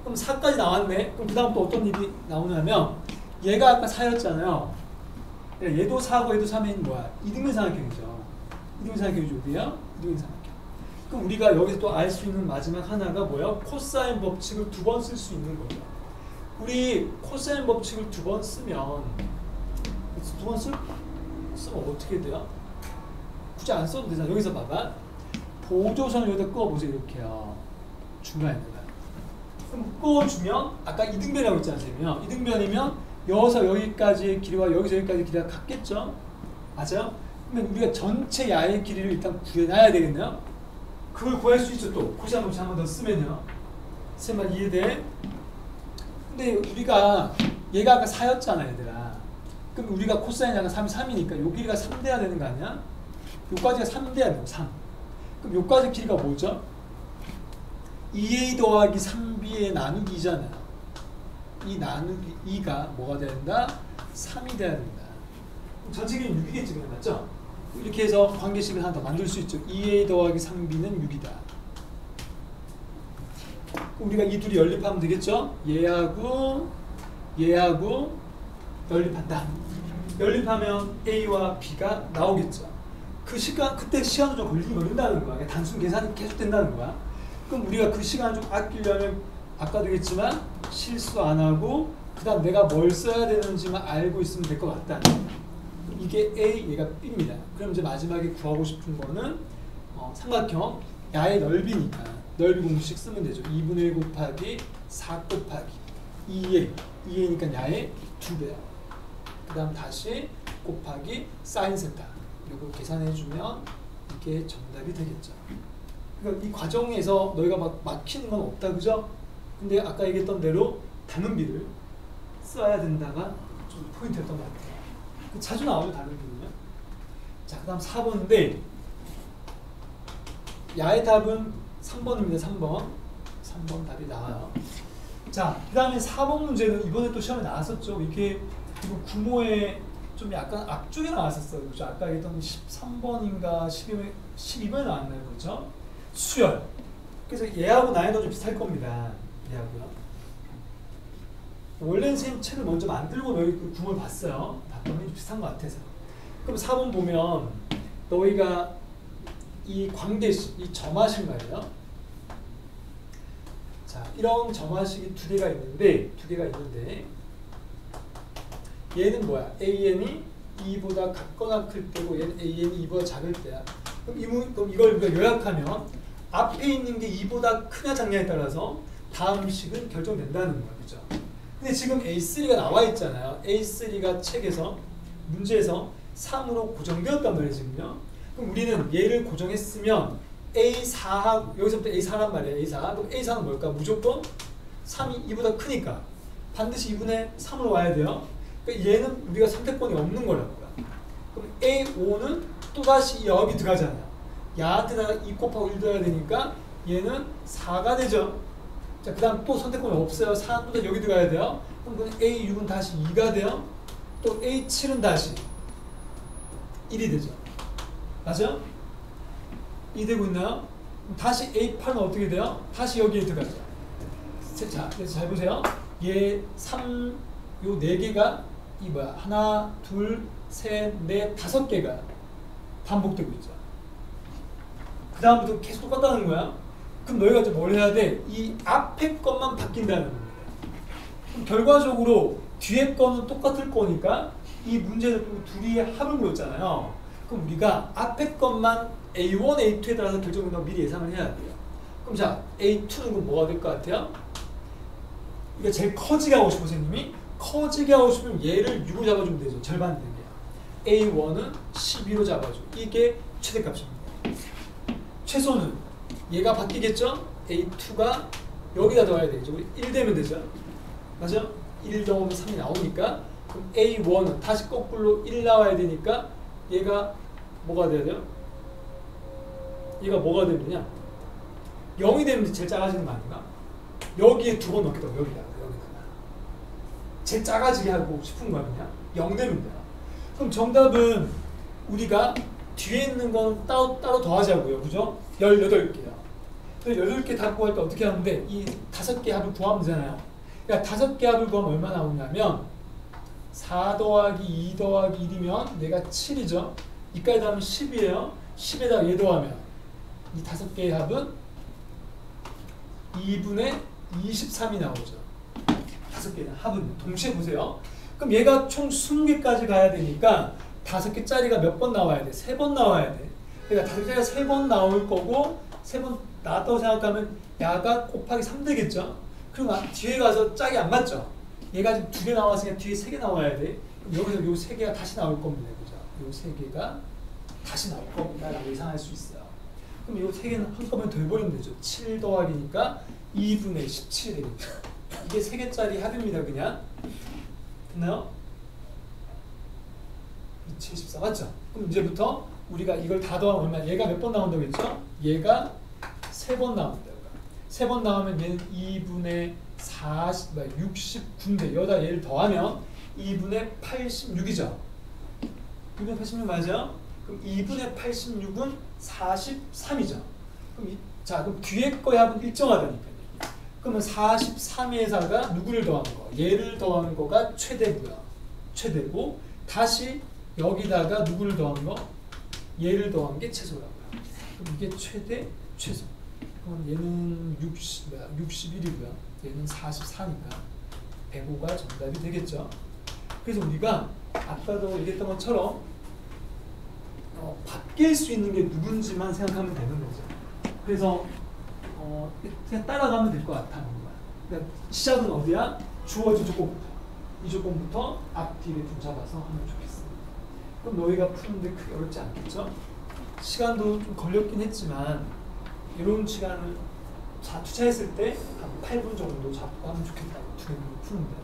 그럼 4까지 나왔네. 그럼 그 다음 또 어떤 일이 나오냐면 얘가 아까 4였잖아요. 얘도 4고 얘도 3인 뭐야? 이등변 삼각형이죠. 이등변 삼각형이죠. 어디야? 이등변 삼각형. 그럼 우리가 여기서 또 알 수 있는 마지막 하나가 뭐야? 코사인 법칙을 2번 쓸 수 있는 거예요. 우리 코사인 법칙을 2번 쓰면 두 번 쓰면 어떻게 돼요? 굳이 안 써도 되잖아. 여기서 봐봐. 보조선을 여기다 꺼보세요. 이렇게요. 중간에다가. 그럼 꺼주면 아까 이등변이라고 했지 않습니까? 이등변이면 여기서 여기까지의 길이와 여기서 여기까지의 길이가 같겠죠? 맞아요? 그러면 우리가 전체 야의 길이를 일단 구해놔야 되겠네요? 그걸 구할 수 있죠. 또 코시아노치 한 번 더 쓰면요. 쌤만 이해돼? 근데 우리가 얘가 아까 4였잖아 얘들아. 그럼 우리가 코사인 양은 3이니까 요 길이가 3 돼야 되는 거 아니야? 요까지가 3 돼야 돼요. 3. 그럼 요까지 길이가 뭐죠? 2a 더하기 3b의 나누기잖아요. 이 나누기 2가 뭐가 돼야 된다? 3이 돼야 된다. 전체 길이는 6이겠지, 맞죠? 이렇게 해서 관계식을 하나 더 만들 수 있죠. 2a 더하기 3b는 6이다. 우리가 이 둘이 연립하면 되겠죠? 얘하고 연립한다. 연립하면 a와 b가 나오겠죠. 그때 시간은 좀 걸린다는 거야. 단순 계산이 계속 된다는 거야. 그럼 우리가 그 시간을 좀 아끼려면 아까도 했지만 실수 안 하고 그 다음 내가 뭘 써야 되는지만 알고 있으면 될 것 같다. 이게 A, 얘가 B입니다. 그럼 이제 마지막에 구하고 싶은 거는 삼각형 야의 넓이니까 넓이 공식 쓰면 되죠. 2분의 1 곱하기 4 곱하기 2a니까 야의 2배야. 그 다음 다시 곱하기 사인 세타. 이거 계산해주면 이게 정답이 되겠죠. 그러니까 이 과정에서 너희가 막 막히는 건 없다, 그죠? 근데 아까 얘기했던 대로 단음비를 써야 된다가 좀 포인트였던 것 같아요. 자주 나오죠, 단음비는요. 자, 그 다음 4번인데 야의 답은 3번입니다. 3번 답이 나와요. 자, 그 다음에 4번 문제는 이번에 또 시험에 나왔었죠. 이렇게 그리고 구모에 좀 약간 앞쪽에 나왔었어요. 그렇죠? 아까 얘기했던 13번인가 12번에 나왔나요? 그렇죠? 수열. 그래서 얘하고 난이도 좀 비슷할 겁니다. 얘하고요. 원래는 선생님 책을 먼저 만들고 너희 그 구모를 봤어요. 봤더니 좀 비슷한 것 같아서. 그럼 4번 보면 너희가 이 관계식, 이 점화식 말이에요. 자, 이런 점화식이 두 개가 있는데 얘는 뭐야? AN이 2보다 같거나 클 때고 얘는 AN이 2보다 작을 때야. 그럼 이걸 우리가 요약하면 앞에 있는 게 2보다 크냐 작냐에 따라서 다음 식은 결정된다는 거야. 그죠? 근데 지금 A3가 나와 있잖아요. A3가 책에서 문제에서 3으로 고정되었단 말이에요. 지금요. 그럼 우리는 얘를 고정했으면 A4, 여기서부터 A4란 말이에요. A4. 그럼 A4는 뭘까? 무조건 3이 2보다 크니까 반드시 2분의 3으로 와야 돼요. 그러니까 얘는 우리가 선택권이 없는 거라고요. 그럼 A5는 또다시 여기 들어가잖아요. 야한테다가 2 곱하고 1 넣어야 되니까 얘는 4가 되죠. 자, 그 다음 또 선택권이 없어요. 4는 또 여기 들어가야 돼요. 그럼 A6은 다시 2가 돼요. 또 A7은 다시 1이 되죠. 맞아요? 2 되고 있나요? 다시 A8은 어떻게 돼요? 다시 여기에 들어가죠. 자, 그래서 잘 보세요. 얘 3, 요 4개가 이 뭐야? 하나, 둘, 셋, 넷, 5개가 반복되고 있죠. 그 다음부터 계속 똑같다는 거야. 그럼 너희가 이제 뭘 해야 돼? 이 앞에 것만 바뀐다는 거야. 그럼 결과적으로 뒤에 거는 똑같을 거니까 이 문제는 둘이 합을 보였잖아요. 그럼 우리가 앞에 것만 A1, A2에 따라서 결정된다고 미리 예상을 해야 돼요. 그럼 자, A2는 그럼 뭐가 될 것 같아요? 이거 제일 커지게 하고 싶어, 선생님이. 커지게 하고 싶으면 얘를 6으로 잡아주면 되죠. 절반 되게. A1은 12로 잡아줘. 이게 최대값입니다. 최소는 얘가 바뀌겠죠? A2가 여기다 넣어야 되겠죠. 우리 1 되면 되죠. 맞아? 1 더하면 3이 나오니까 그럼 A1은 다시 거꾸로 1 나와야 되니까 얘가 뭐가 돼야 돼요? 얘가 뭐가 되느냐? 0이 되면 제일 작아지는 거 아닌가? 여기에 2번 넣겠다고 여기다가 제일 작아지게 하고 싶은 거 아니냐? 0 되면 돼요. 그럼 정답은 우리가 뒤에 있는 건 따로 더하자고요. 그죠? 18개요. 18개 다 구할 때 어떻게 하는데 이 5개 합을 구하면 되잖아요. 그러니까 5개 합을 구하면 얼마 나오냐면 4 더하기 2 더하기 1이면 내가 7이죠. 이까지 하면 10이에요. 10에다 얘 더하면 이 5개의 합은 2분의 23이 나오죠. 5개의 합은 동시에 보세요. 그럼 얘가 총 20개까지 가야 되니까 5개짜리가 몇 번 나와야 돼? 3번 나와야 돼. 그러니까 5개짜리가 3번 나올 거고 3번 나왔다고 생각하면 야가 곱하기 3 되겠죠? 그럼 뒤에 가서 짝이 안 맞죠? 얘가 지금 2개 나왔으니까 뒤에 3개 나와야 돼. 그럼 여기서 요 3개가 다시 나올 겁니다. 그죠? 요 3개가 다시 나올 겁니다. 라고 예상할 수 있어요. 그럼 요 3개는 한꺼번에 더 해버리면 되죠. 7 더하기니까 2분의 17이 되겠죠. 이게 3개짜리 합입니다. 그냥. 됐나요? 274 맞죠? 그럼 이제부터 우리가 이걸 다 더하면 얼마? 얘가 몇 번 나온다고 했죠? 얘가 3번 나온다고. 3번 나오면 얘는 2분의 69인데 여기다 얘를 더하면 2분의 86이죠. 2분의 86 맞아요? 그럼 2분의 86은 43이죠. 그럼 뒤에 거의 합은 일정하다니까요. 그러면 43에다가 누구를 더하는 거? 얘를 더하는 거가 최대고요. 최대고 다시 여기다가 누구를 더하는 거? 얘를 더한 게 최소라고요. 그럼 이게 최대, 최소. 그럼 얘는 61이고요. 얘는 44니까 105가 정답이 되겠죠. 그래서 우리가 아까도 얘기했던 것처럼 바뀔 수 있는 게 누군지만 생각하면 되는 거죠. 그래서 그냥 따라가면 될 것 같다는 거야. 그러니까 시작은 어디야? 주어진 조건부터. 이 조건부터 앞뒤를 붙잡아서 하면 좋겠습니다. 그럼 너희가 푸는데 크게 어렵지 않겠죠? 시간도 좀 걸렸긴 했지만 이런 시간을 투자했을 때 한 8분 정도 잡고 하면 좋겠다고 두 개를 푸는데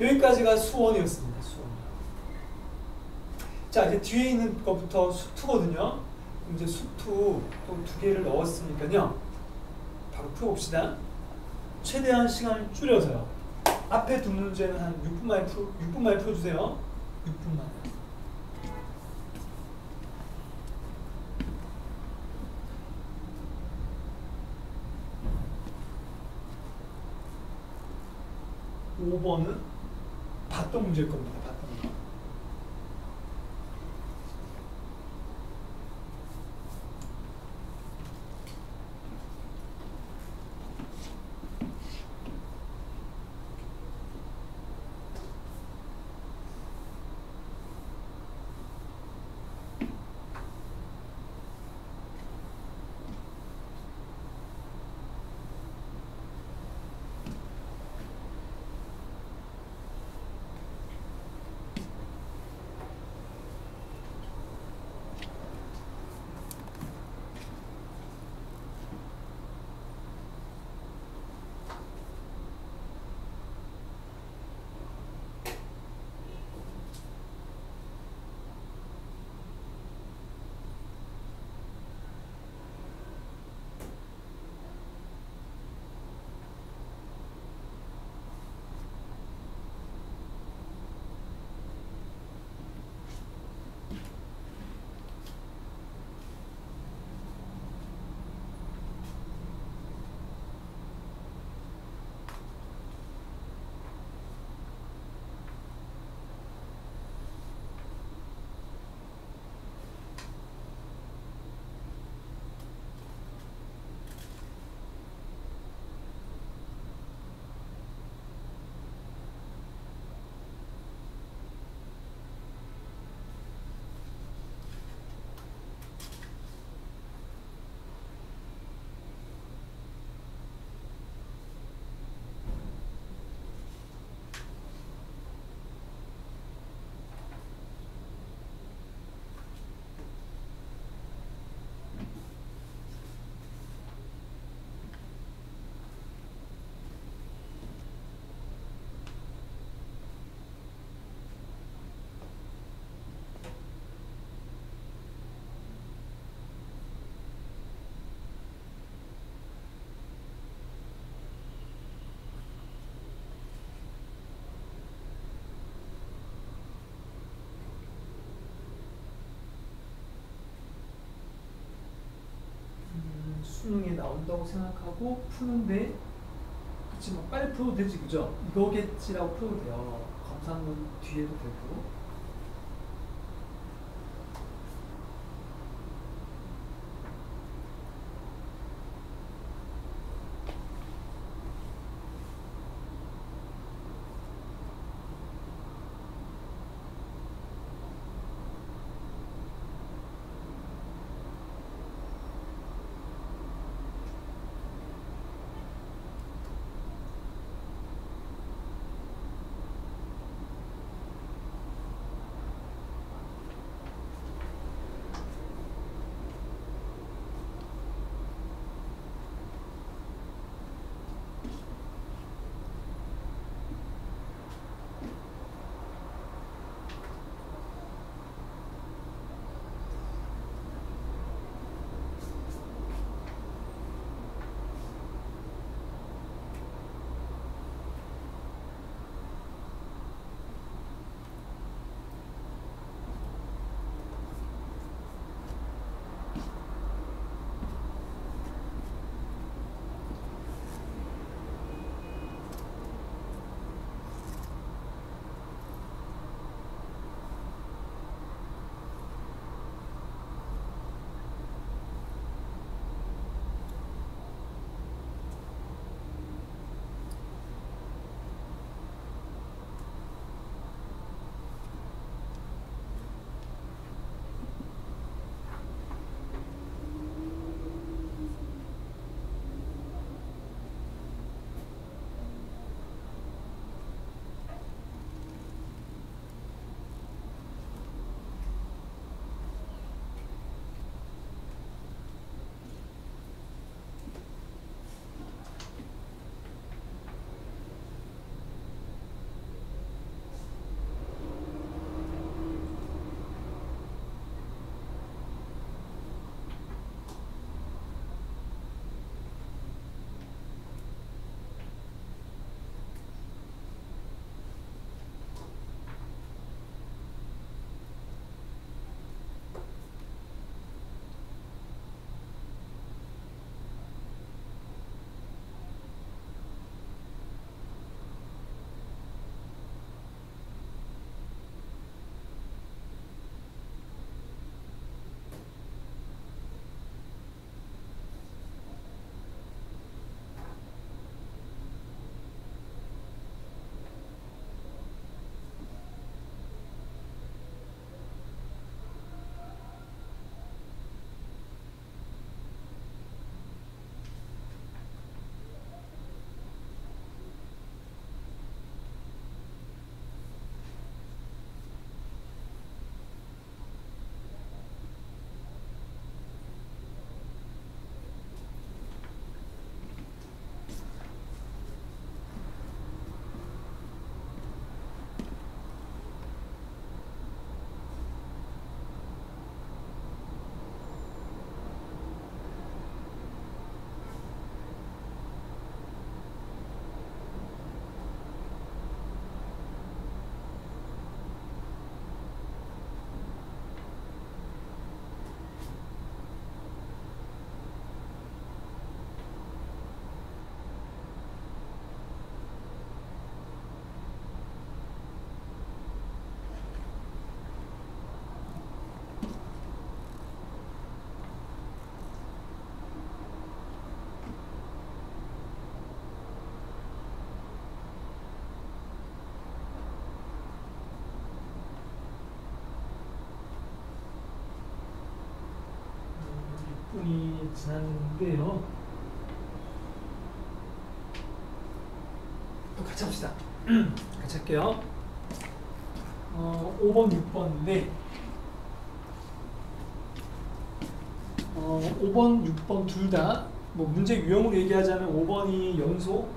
여기까지가 수원이었습니다. 수원. 자 이제 뒤에 있는 것부터 수투거든요. 이제 수투 또 2개를 넣었으니까요. 바로 풀어봅시다. 최대한 시간을 줄여서요. 앞에 두 문제는 한 6분 만에 풀어주세요. 6분 만에. (5번은) 봤던 문제일 겁니다. 봤던 거. 수능에 나온다고 생각하고 푸는데 그치 뭐 빨리 풀어도 되지 그죠? 이거겠지라고 풀어도 돼요. 검사는 뒤에도 되고. 지났는데요. 또 같이 합시다. 같이 할게요. 5번, 6번인데 5번, 6번 둘 다 뭐 문제 유형으로 얘기하자면 5번이 연속,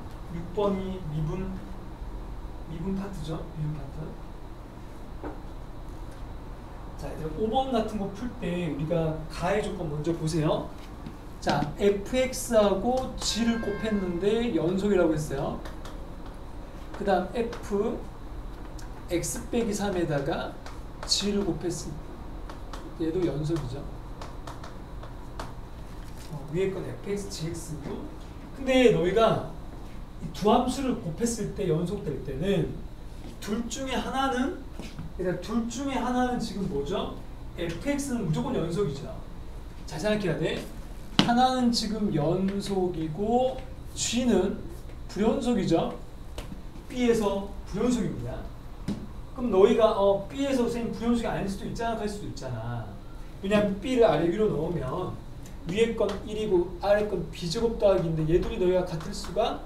6번이 미분 파트죠. 미분 파트. 자, 얘들아 5번 같은 거 풀 때 우리가 가해 조건 먼저 보세요. 자, fx하고 g를 곱했는데 연속이라고 했어요. 그 다음 f x 빼기 3에다가 g를 곱했을 때 얘도 연속이죠. 위에 건 fx, gx고 근데 너희가 이 두 함수를 곱했을 때 연속될 때는 둘 중에 하나는 지금 뭐죠? fx는 무조건 연속이죠. 잘 생각해야 돼. 하나는 지금 연속이고 g는 불연속이죠. b에서 불연속입니다. 그럼 너희가 b에서 선생님 불연속이 아닐 수도 있잖아 할 수도 있잖아. 왜냐하면 b를 아래 위로 넣으면 위에 건 1이고 아래 건 b제곱 더하기인데 얘들이 너희가 같을 수가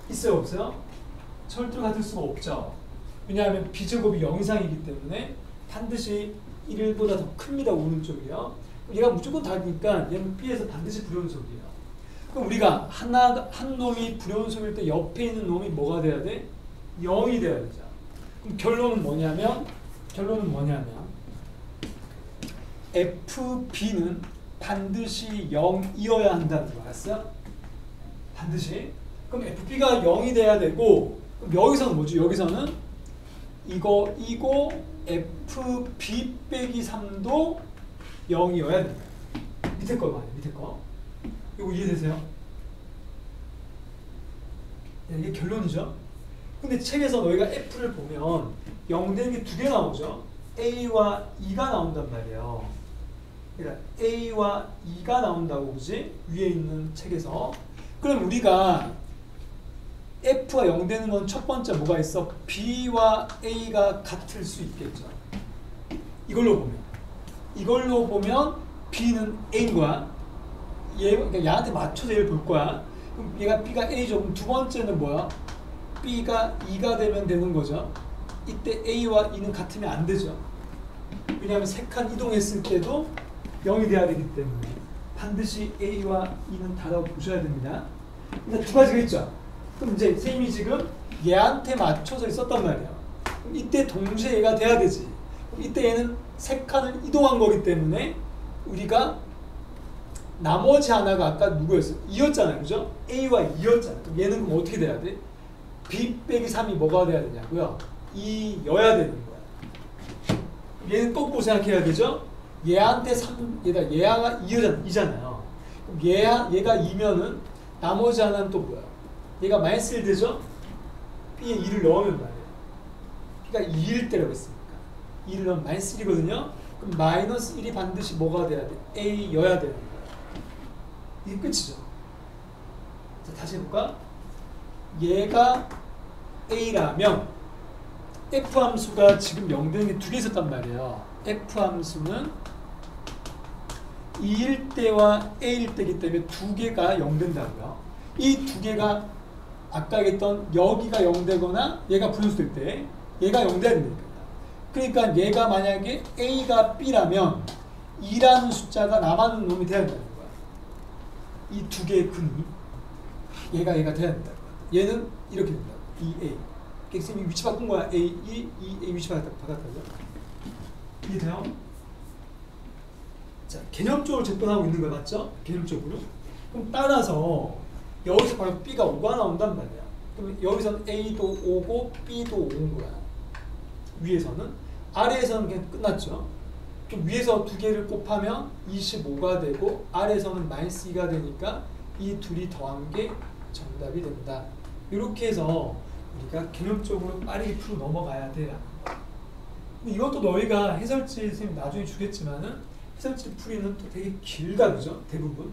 있어요 없어요? 절대로 같을 수가 없죠. 왜냐하면 b제곱이 0 이상이기 때문에 반드시 1보다 더 큽니다. 오른쪽이요. 얘가 무조건 다르니까 얘는 b에서 반드시 불연속이에요. 그럼 우리가 한 놈이 불연속일 때 옆에 있는 놈이 뭐가 돼야 돼? 0이 돼야 되죠. 그럼 결론은 뭐냐면 FB는 반드시 0이어야 한다는 거 알았어? 반드시. 그럼 FB가 0이 돼야 되고 그럼 여기서는 뭐지? 여기서는 이거 FB 빼기 3도 0이어야 된다. 밑에 거 말이야. 밑에 거. 이거 이해되세요? 네, 이게 결론이죠. 근데 책에서 너희가 F를 보면 0 되는 게 두 개 나오죠. A와 E가 나온단 말이에요. 그러니까 A와 E가 나온다고 그지? 위에 있는 책에서. 그럼 우리가 F가 0 되는 건 첫 번째 뭐가 있어? B와 A가 같을 수 있겠죠. 이걸로 보면 B는 A인 거야. 그러니까 얘한테 맞춰서 얘를 볼 거야. 그럼 얘가 B가 A죠. 그럼 두 번째는 뭐야? B가 2가 되면 되는 거죠. 이때 A와 E는 같으면 안 되죠. 왜냐하면 세 칸 이동했을 때도 0이 돼야 되기 때문에 반드시 A와 E는 다라고 보셔야 됩니다. 근데 두 가지가 있죠. 그럼 이제 선생님이 지금 얘한테 맞춰서 있었단 말이야. 그럼 이때 동시에 얘가 돼야 되지. 그럼 이때 얘는 세 칸을 이동한 거기 때문에 우리가 나머지 하나가 아까 누구였어? 2였잖아요. 그죠? A와 2였잖아요. 그럼 얘는 그럼 어떻게 돼야 돼? B 빼기 3이 뭐가 돼야 되냐고요? 2여야 되는 거야. 얘는 거꾸로 생각해야 되죠? 얘한테 3, 얘가 2잖아요. 그럼 얘가 2면은 나머지 하나는 또 뭐야? 얘가 마이너스 1 되죠? B에 2를 넣으면 말이에요. B가 2일 때라고 했으니까 2를 넣으면 마이너스 1이거든요. 그럼 마이너스 1이 반드시 뭐가 돼야 돼? A여야 되는 거야. 이게 끝이죠. 자, 다시 해볼까? 얘가 A라면 F 함수가 지금 0 되는 게 두 개 있었단 말이에요. F 함수는 2일 때와 A일 때이기 때문에 두 개가 0 된다고요. 이 두 개가 아까 얘기했던 여기가 0 되거나 얘가 불연속될 때 얘가 0 돼야 됩니다. 그러니까 얘가 만약에 A가 B라면 2라는 숫자가 남아있는 놈이 돼야 된다는 거야. 이 두 개의 근이 얘가 돼야 된다. 얘는 이렇게 된다. 2A. 선생님이 위치 바꾼 거야. A, 2A 위치 바꿨다죠. 이해돼요? 자, 개념적으로 접근하고 있는 거 맞죠? 개념적으로. 그럼 따라서 여기서 바로 B가 5가 나온단 말이야. 그럼 여기서는 A도 5고 B도 5인 거야. 위에서는. 아래에서는 그냥 끝났죠. 그럼 위에서 두 개를 곱하면 25가 되고 아래에서는 마이너스 2가 되니까 이 둘이 더한 게 정답이 된다. 이렇게 해서 우리가 개념적으로 빠르게 풀어 넘어가야 돼요. 이것도 너희가 해설지 선생님 나중에 주겠지만은 해설지 풀이는 또 되게 길다 그죠? 대부분.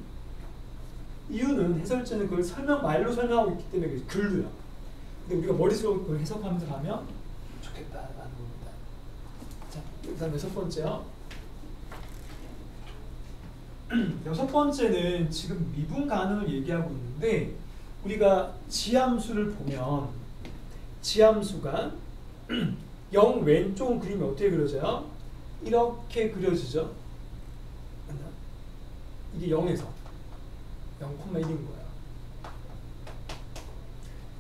이유는 해설지는 그걸 말로 설명하고 있기 때문에 글로요. 근데 우리가 머릿속으로 그걸 해석하면서 가면 좋겠다라는 겁니다. 자, 일단 6번째요. 여섯 번째는 지금 미분 가능을 얘기하고 있는데 우리가 지함수를 보면 지함수가 0 왼쪽 그림이 어떻게 그려져요? 이렇게 그려지죠. 맞나? 이게 0에서 0,1인 거야.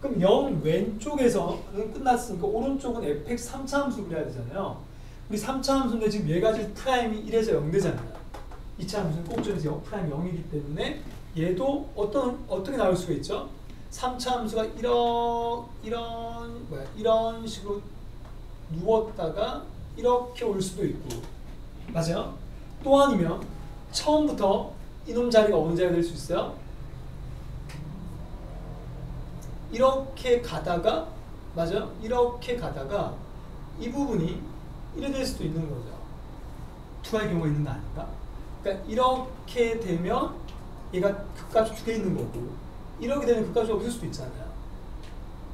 그럼 0 왼쪽에서는 끝났으니까 오른쪽은 fx 3차 함수 그려야 되잖아요. 우리 3차 함수인데 지금 얘가 지금 프라임이 1에서 0 되잖아요. 2차 함수는 꼭전에서 프라임 0이기 때문에 얘도 어떻게 나올 수가 있죠? 3차 함수가 이런 식으로 누웠다가 이렇게 올 수도 있고, 맞아요? 또 아니면 처음부터 이놈 자리가 어느 자리가 될 수 있어요? 이렇게 가다가, 맞아요? 이렇게 가다가 이 부분이 이래 될 수도 있는 거죠. 투하의 경우가 있는 거 아닌가? 그러니까 이렇게 되면 얘가 극값이 두 개 있는 거고, 이렇게 되면 극값이 없을 수도 있잖아요.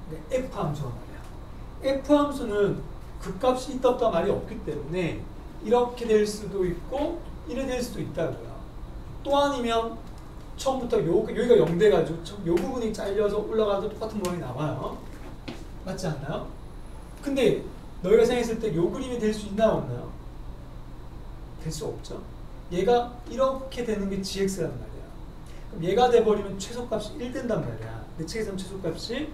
그러니까 F 함수가 말이야. F 함수는 극값이 있다 없다 말이 없기 때문에 이렇게 될 수도 있고 이래 될 수도 있다고요. 또 아니면 처음부터 여기가 0 돼가지고 요 부분이 잘려서 올라가도 똑같은 모양이 나와요. 맞지 않나요? 근데 너희가 생각했을 때 요 그림이 될 수 있나요 없나요? 될 수 없죠. 얘가 이렇게 되는 게 gx란 말이야. 그럼 얘가 돼버리면 최소값이 1 된단 말이야. 내 책에서는 최소값이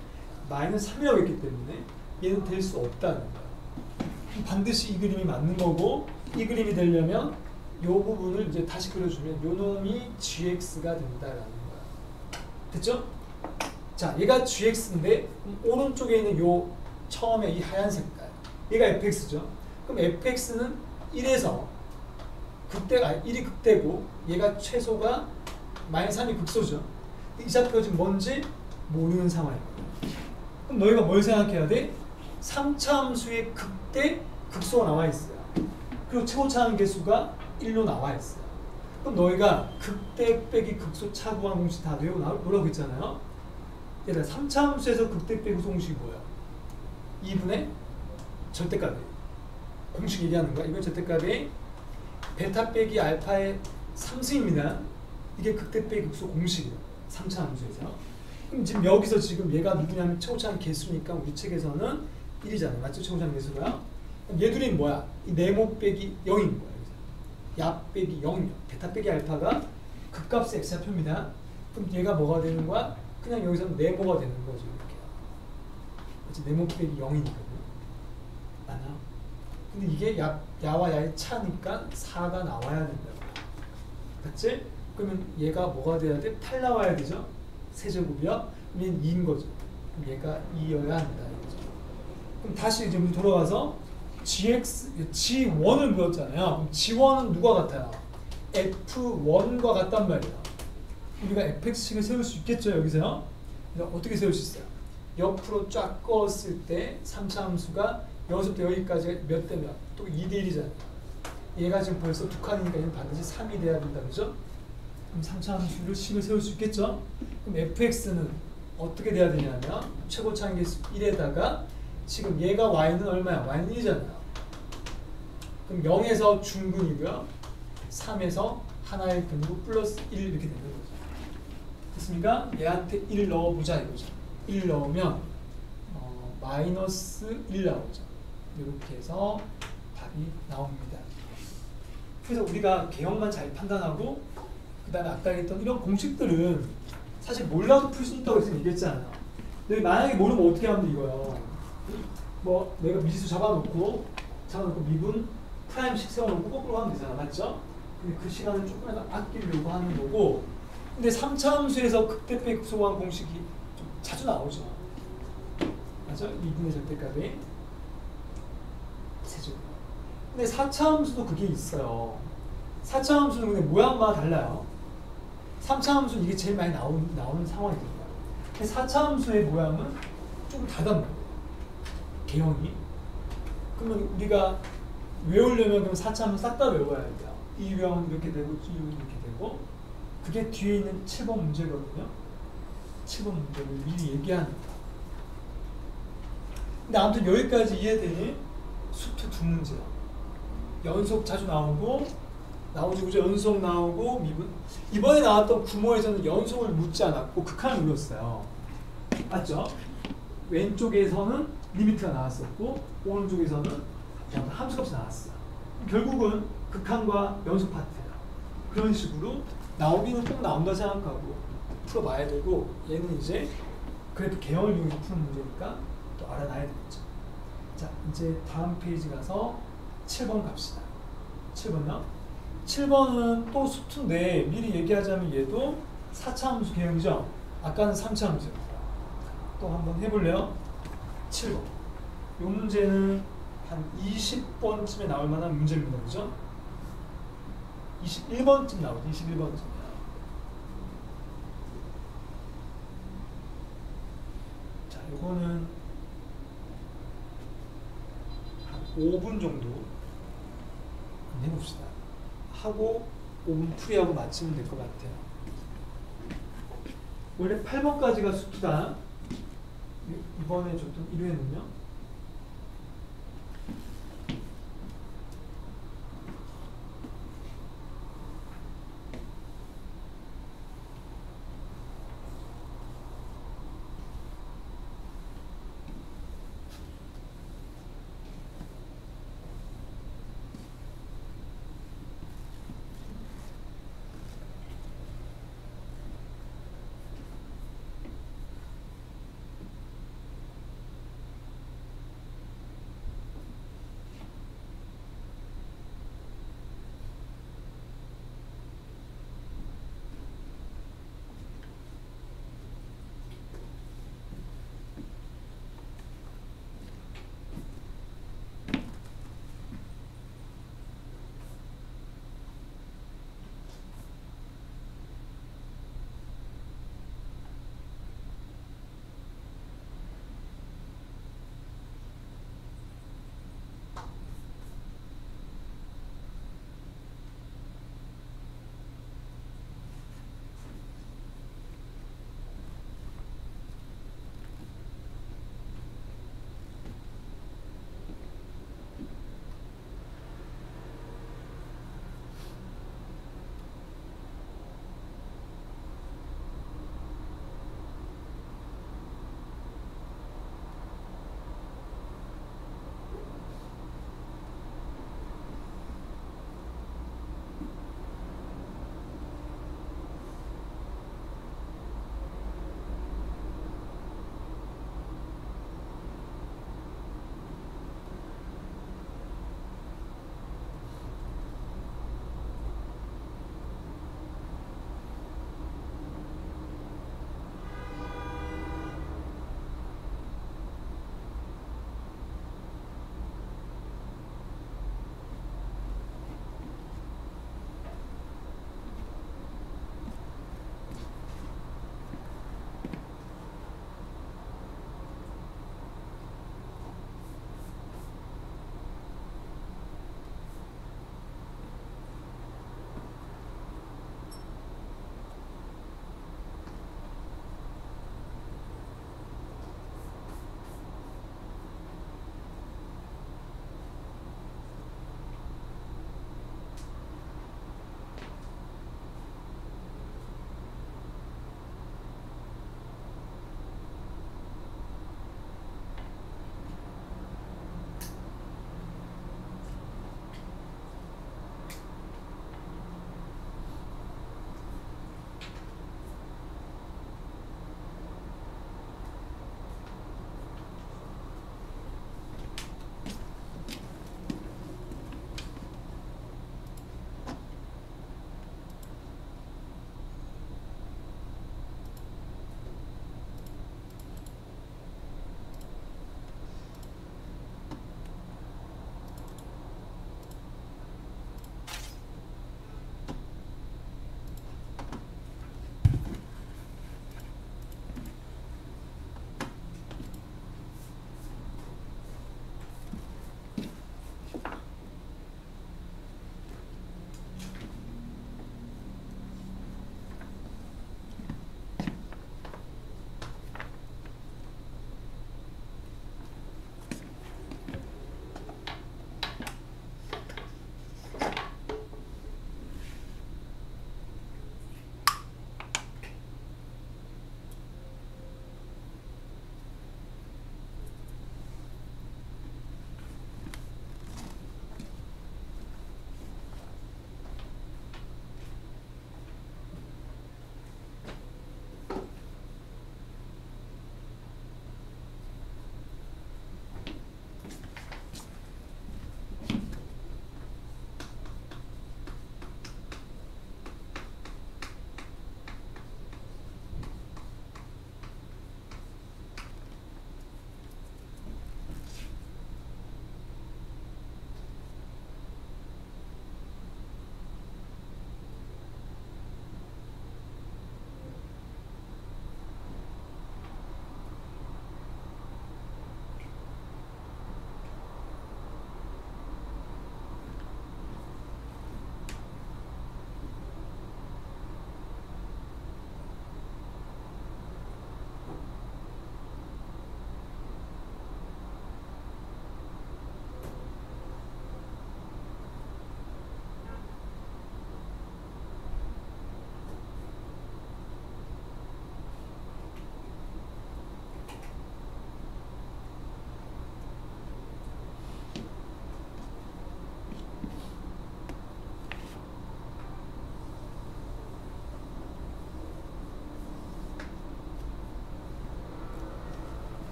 마이너스 3이라고 했기 때문에 얘는 될 수 없다는 거야. 반드시 이 그림이 맞는 거고, 이 그림이 되려면 이 부분을 이제 다시 그려주면 요 놈이 gx가 된다라는 거야. 됐죠? 자, 얘가 gx인데 오른쪽에 있는 요 처음에 이 하얀 색깔, 얘가 fx죠. 그럼 fx는 1에서 극대가 1이 극대고 얘가 최소가 마이너스 3이 극소죠. 이 좌표가 지금 뭔지 모르는 상황이거든요. 그럼 너희가 뭘 생각해야 돼? 3차 함수의 극대, 극소가 나와 있어요. 그리고 최고차항 계수가 1로 나와 있어요. 그럼 너희가 극대 빼기 극소 차구한 공식 다 외우고 뭐라고 했잖아요. 얘들아, 3차 함수에서 극대 빼기 극소 공식이 뭐야? 2분의 절대값이. 공식 얘기하는 거야. 이건 절대값이 베타 빼기 알파의 3승입니다. 이게 극대 빼기 극소 공식이에요. 3차 함수에서. 그럼 지금 여기서 지금 얘가 누구냐면 최고차항 개수니까 우리 책에서는 1이잖아요. 맞죠? 최고차항 개수가. 얘들이 뭐야? 이 네모 빼기 0인 거야. 야 빼기 0이요. 베타 빼기 알파가 극값의 x좌표입니다. 그럼 얘가 뭐가 되는 거야? 그냥 여기서는 네모가 되는 거죠. 이렇게. 그렇지? 네모 빼기 0이니까요. 맞나? 근데 이게 야와 야의 차니까 4가 나와야 된다고. 맞지? 그러면 얘가 뭐가 돼야 돼? 8 나와야 되죠? 세제곱이요? 그럼 얘는 2인 거죠. 그럼 얘가 2여야 한다. 이거죠. 그럼 다시 이제 우리 돌아가서 G1을 물었잖아요. 그럼 G1은 누가 같아요? F1과 같단 말이에요. 우리가 fx식을 세울 수 있겠죠, 여기서요? 어떻게 세울 수 있어요? 옆으로 쫙 껐을 때 3차 함수가 여기서부터 여기까지 몇 대 몇? 또 2대 1이잖아요. 얘가 지금 벌써 두 칸이니까 얘는 반드시 3이 돼야 된다, 그죠? 그럼 3차 함수를 식을 세울 수 있겠죠? 그럼 fx는 어떻게 돼야 되냐면 최고차항 계수 1에다가 지금 얘가 y는 얼마야? y는 1이잖아요. 그럼 0에서 중근이고요. 3에서 하나의 근구 플러스 1 이렇게 되는 거죠. 됐습니까? 얘한테 1 넣어보자 이거죠. 1 넣으면 마이너스 1 나오죠. 이렇게 해서 답이 나옵니다. 그래서 우리가 개형만 잘 판단하고 그 다음에 아까 했던 이런 공식들은 사실 몰라도 풀 수 있다고 얘기했잖아요. 근데 만약에 모르면 어떻게 하면 이거요. 뭐 내가 미지수 잡아놓고 미분 프라임식 세워놓고 거꾸로 하면 되잖아. 맞죠? 근데 그 시간을 조금이라도 아끼려고 하는 거고, 근데 3차 함수에서 극대 빼기 극소한 공식이 좀 자주 나오죠. 맞죠? 2분의 절대값이 세제곱. 근데 4차 함수도 그게 있어요. 4차 함수는 근데 모양마다 달라요. 3차 함수는 이게 제일 많이 나오는 상황이거든요. 근데 4차 함수의 모양은 좀 다단 말이에요. 개형이. 그러면 우리가 외우려면 그럼 4차 함수 싹 다 외워야 돼요. 이 유형은 이렇게 되고 이 유형은 이렇게 되고, 그게 뒤에 있는 7번 문제거든요. 7번 문제를 미리 얘기하는 거. 근데 아무튼 여기까지 이해되니 수트 두 문제요. 연속 자주 나오고 나머지 구조 연속 나오고 미분. 이번에 나왔던 구모에서는 연속을 묻지 않았고 극한을 물었어요. 맞죠? 왼쪽에서는 리미트가 나왔었고 오른쪽에서는 함수값이 나왔어요. 결국은 극한과 연속 파트예요. 그런 식으로 나오기는 꼭 나온다 생각하고 풀어봐야 되고, 얘는 이제 그래프 계열 이용해서 푸는 문제니까 또 알아놔야 되겠죠. 자, 이제 다음 페이지 가서 7번 갑시다. 7번요. 7번은 또 수투인데 미리 얘기하자면 얘도 4차 함수 개형이죠. 아까는 3차 함수. 또 한번 해볼래요? 7번. 이 문제는 한 20번쯤에 나올 만한 문제입니다. 그죠? 21번쯤 나오죠. 21번쯤. 자, 요거는 한 5분 정도 해봅시다. 하고 5분 풀이하고 마치면 될 것 같아요. 원래 8번까지가 수투다. 이번에 줬던 1회는요.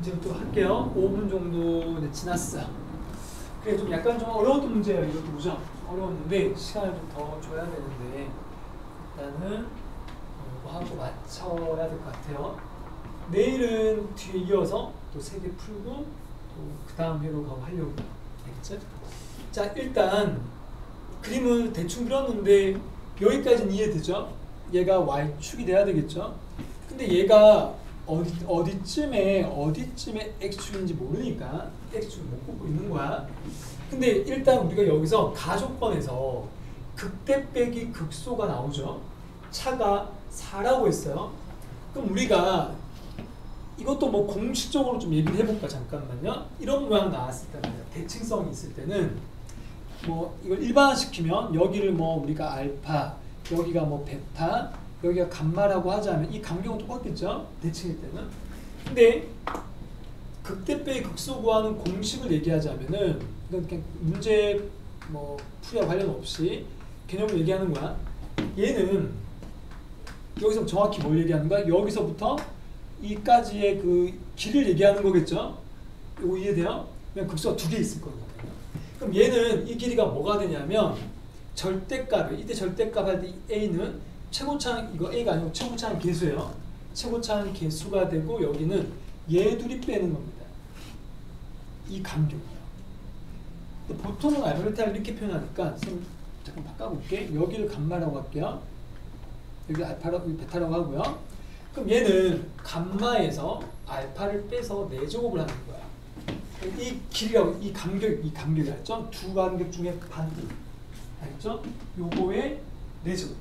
이제 또 할게요. 5분 정도 이제 지났어. 그래 좀 약간 좀 어려웠던 문제예요. 이것도 그죠? 어려웠는데 시간을 좀 더 줘야 되는데 일단은 이거 하고 맞춰야 될 것 같아요. 내일은 뒤에 이어서 또 3개 풀고 또 그 다음 회로 가고 하려고요. 알겠죠? 자 일단 그림을 대충 그렸는데 여기까지는 이해되죠? 얘가 y축이 돼야 되겠죠? 근데 얘가 어디쯤에 x축인지 모르니까 x축을 못 꼽고 있는 거야. 근데 일단 우리가 여기서 가조건에서 극대 빼기 극소가 나오죠. 차가 4라고 했어요. 그럼 우리가 이것도 뭐 공식적으로 좀 얘기를 해볼까 잠깐만요. 이런 모양 나왔을 때 말이야. 대칭성이 있을 때는 뭐 이걸 일반화시키면 여기를 뭐 우리가 알파, 여기가 뭐 베타, 여기가 감마라고 하자면 이 간격은 똑같겠죠? 대칭일 때는. 근데 극대 빼기 극소 구하는 공식을 얘기하자면은 이건 그냥 문제 뭐 풀이와 관련 없이 개념을 얘기하는 거야. 얘는 여기서 정확히 뭘 얘기하는 거야? 여기서부터 이까지의 그 길을 얘기하는 거겠죠? 이거 이해돼요? 그냥 극소가 2개 있을 거거든요. 그럼 얘는 이 길이가 뭐가 되냐면 절대값, 이때 절대값 할 때 a는 최고차항, 이거 a가 아니고 최고차항 계수예요. 최고차항 계수가 되고 여기는 얘 둘이 빼는 겁니다. 이 간격이에요. 보통은 알파베타를 이렇게 표현하니까 잠깐 바꿔볼게. 여기를 감마라고 할게요. 여기 알파라고, 여기 베타라고 하고요. 그럼 얘는 감마에서 알파를 빼서 4제곱을 하는 거야. 이 길이라고, 이 간격이 알죠? 두 간격 중에 반대. 알죠? 요거의 4제곱.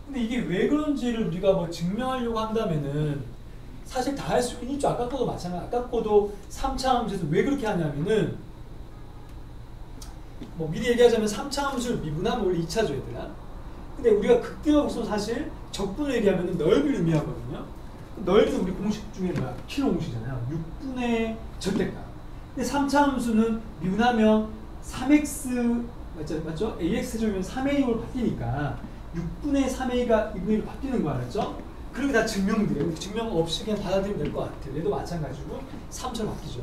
근데 이게 왜 그런지를 우리가 뭐 증명하려고 한다면은 사실 다 할 수 있죠. 아까 거도 마찬가지. 아까 거도 3차 함수에서 왜 그렇게 하냐면은 뭐 미리 얘기하자면 3차 함수를 미분하면 원래 2차죠, 얘들아. 근데 우리가 극대화 국소 사실 적분을 얘기하면 넓이를 의미하거든요. 넓이는 우리 공식 중에 뭐야? 킬로 공식이잖아요. 6분의 절대값. 근데 3차 함수는 미분하면 3x 맞죠? ax제곱이면 3a로 바뀌니까 6분의 3a가 2분의 1로 바뀌는 거 알았죠? 그런 게 다 증명돼요. 증명 없이 그냥 받아들이면 될 것 같아요. 얘도 마찬가지고 3차로 바뀌죠.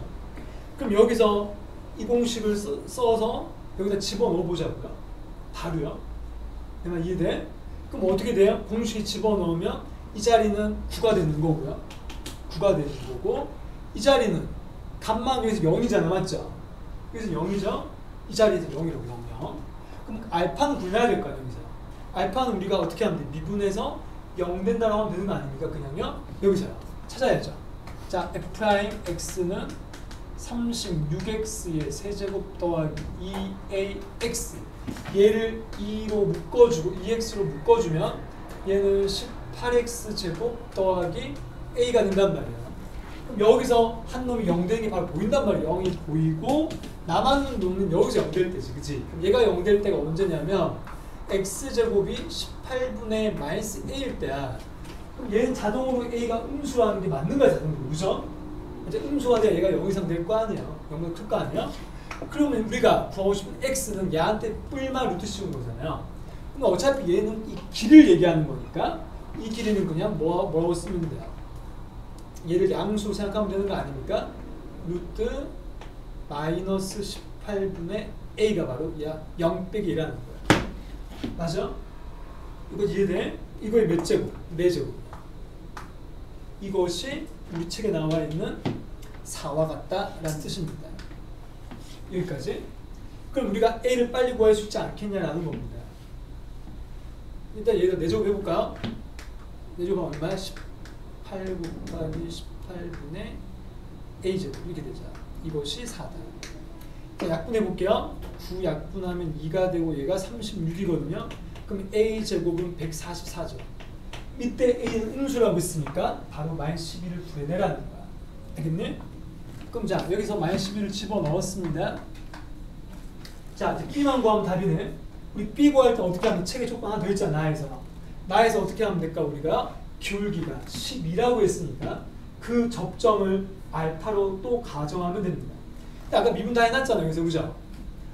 그럼 여기서 이 공식을 써서 여기다 집어넣어 보자고요. 바로요. 내 말 이해돼? 그럼 어떻게 돼요? 공식에 집어넣으면 이 자리는 9가 되는 거고요. 9가 되는 거고 이 자리는 값만 여기서 0이잖아. 맞죠? 여기서 0이죠? 이 자리에서 0이라고 0. 그럼 알파는 구해야 될 거 아니에요. 여기서. 알파는 우리가 어떻게 하면 돼? 미분해서 0 된다고 하면 되는 거 아닙니까? 그냥요? 여기서요. 찾아야죠. 자, f'x는 36x의 세제곱 더하기 2ax 얘를 2로 묶어주고 2x로 묶어주면 얘는 18x 제곱 더하기 a가 된단 말이에요. 그럼 여기서 한 놈이 0 되는 게 바로 보인단 말이에요. 0이 보이고 남았는 놈은 여기서 0 될 때지, 그치? 그럼 얘가 0 될 때가 언제냐면 x제곱이 18분의 마이너스 a일 때야. 그럼 얘는 자동으로 a가 음수라는 게 맞는 거야, 자동으로. 그죠? 이제 음수가 돼야 얘가 0 이상 될 거 아니에요. 0보다 클 거 아니에요? 그러면 우리가 구하고 싶은 x는 얘한테 뿔마 루트 씌운 거잖아요. 그럼 어차피 얘는 이 길을 얘기하는 거니까 이 길이는 그냥 뭐라고 쓰면 돼요? 얘를 양수로 생각하면 되는 거 아닙니까? 루트 마이너스 18분의 a가 바로 0 빼기 1이라는 거예요. 맞아? 이거 이해돼? 이거의 몇 제곱? 4제곱. 이것이 우리 책에 나와 있는 4와 같다라는 뜻입니다. 여기까지. 그럼 우리가 a를 빨리 구할 수 있지 않겠냐라는 겁니다. 일단 얘가 4제곱 해볼까요? 4제곱은 얼마야? 18 곱하기 18분의 a제곱 이렇게 되죠. 이것이 4다. 자, 약분해볼게요. 9 약분하면 2가 되고 얘가 36이거든요. 그럼 a제곱은 144죠. 이때 a는 음수라고 했으니까 바로 마이너스 11을 구해내라는 거야. 알겠니? 그럼 자, 여기서 마이너스 11을 집어넣었습니다. 자, 이제 b만 구하면 답이네. 우리 b 구할 때 어떻게 하면 책에 조건 하나 더 있잖아. 나에서 어떻게 하면 될까? 우리가 기울기가 12라고 했으니까 그 접점을 알파로 또 가정하면 됩니다. 아까 미분 다 해놨잖아요. 여기서 그죠?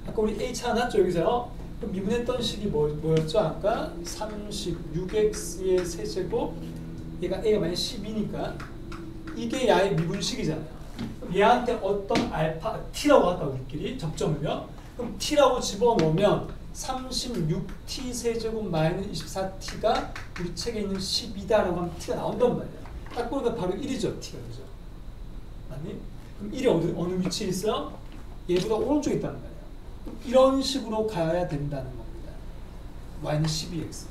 아까 우리 a 찾아놨죠. 여기서요. 그럼 미분했던 식이 뭐였죠? 아까 36x의 세제곱 얘가 a가 만약 12니까 이게 야의 미분식이잖아요. 얘한테 어떤 알파 t라고 할까 우리끼리 접점을요. 그럼 t라고 집어넣으면 36t 세제곱 마이너스 24t가 우리 책에 있는 12다라고 하면 t가 나온단 말이야. 딱 보니까 바로 1이죠 t가. 그죠? 맞니? 그럼 1이 어느 위치에 있어? 얘보다 오른쪽에 있단 말이야. 이런 식으로 가야 된다는 겁니다. y는 12x다.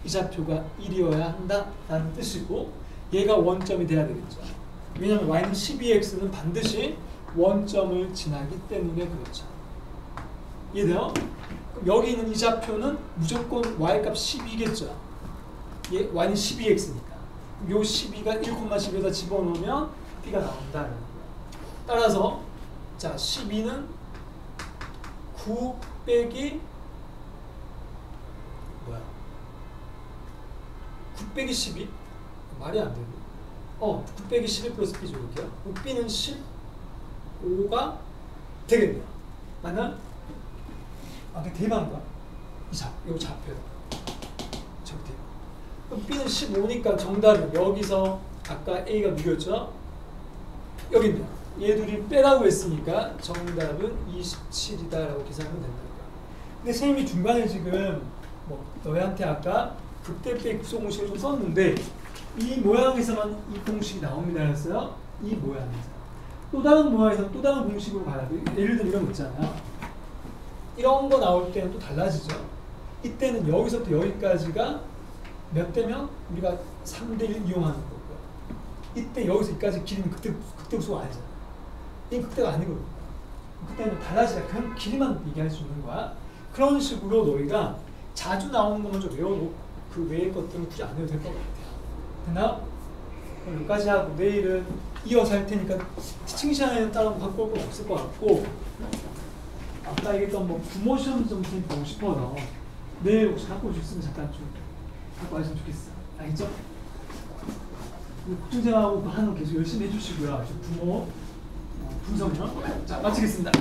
이 좌표가 1이어야 한다라는 뜻이고 얘가 원점이 돼야 되겠죠. 왜냐하면 y는 12x는 반드시 원점을 지나기 때문에 그렇죠. 이해돼요? 그럼 여기 있는 이 좌표는 무조건 y값 12겠죠. y는 12x니까. 요 12가 1,12에다 집어넣으면 b가 나온다는 거예요. 따라서 자 12는 9 빼기 뭐야? 9 빼기 12? 말이 안 되네. 9 빼기 11 플러스 b 줘볼게요. 그럼 b는 15가 되겠네요. 맞나? 그게 대박인가? 이거 좌표요. 저기 대박. 그럼 b는 15니까 정답은 여기서 아까 a가 누구였죠? 여기 있네요. 얘 둘이 빼라고 했으니까 정답은 27이다라고 계산하면 된다. 근데 선생님이 중간에 지금 뭐 너희한테 아까 극대배의 구성 공식을 좀 썼는데 이 모양에서만 이 공식이 나옵니다 그랬어요. 이 모양에서. 또 다른 모양에서는 또 다른 공식으로 가야 돼. 예를 들면 이런 거 있잖아요. 이런 거 나올 때는 또 달라지죠. 이때는 여기서부터 여기까지가 몇 대면 우리가 3대1 이용하는 거고요. 이때 여기서 여기까지 길이는 극대구수가 아니잖아. 이 극대가 아니거든. 그때는 달라지자. 그냥 길이만 얘기할 수 있는 거야. 그런 식으로 너희가 자주 나오는 것만 좀 외워놓고 그 외의 것들은 굳이 안 해도 될 것 같아요. 됐나? 그럼 여기까지 하고 내일은 이어서 할 테니까 티칭 시간에는 따로 갖고 올 건 없을 것 같고 아까 얘기했던 뭐 부모 시험 좀 보고 싶어서 내일 혹시 갖고 올 수 있으면 잠깐 좀 갖고 와주시면 좋겠어. 알겠죠? 국정생활하고 하는 거 계속 열심히 해주시고요. 부모 분석요. 자, 마치겠습니다.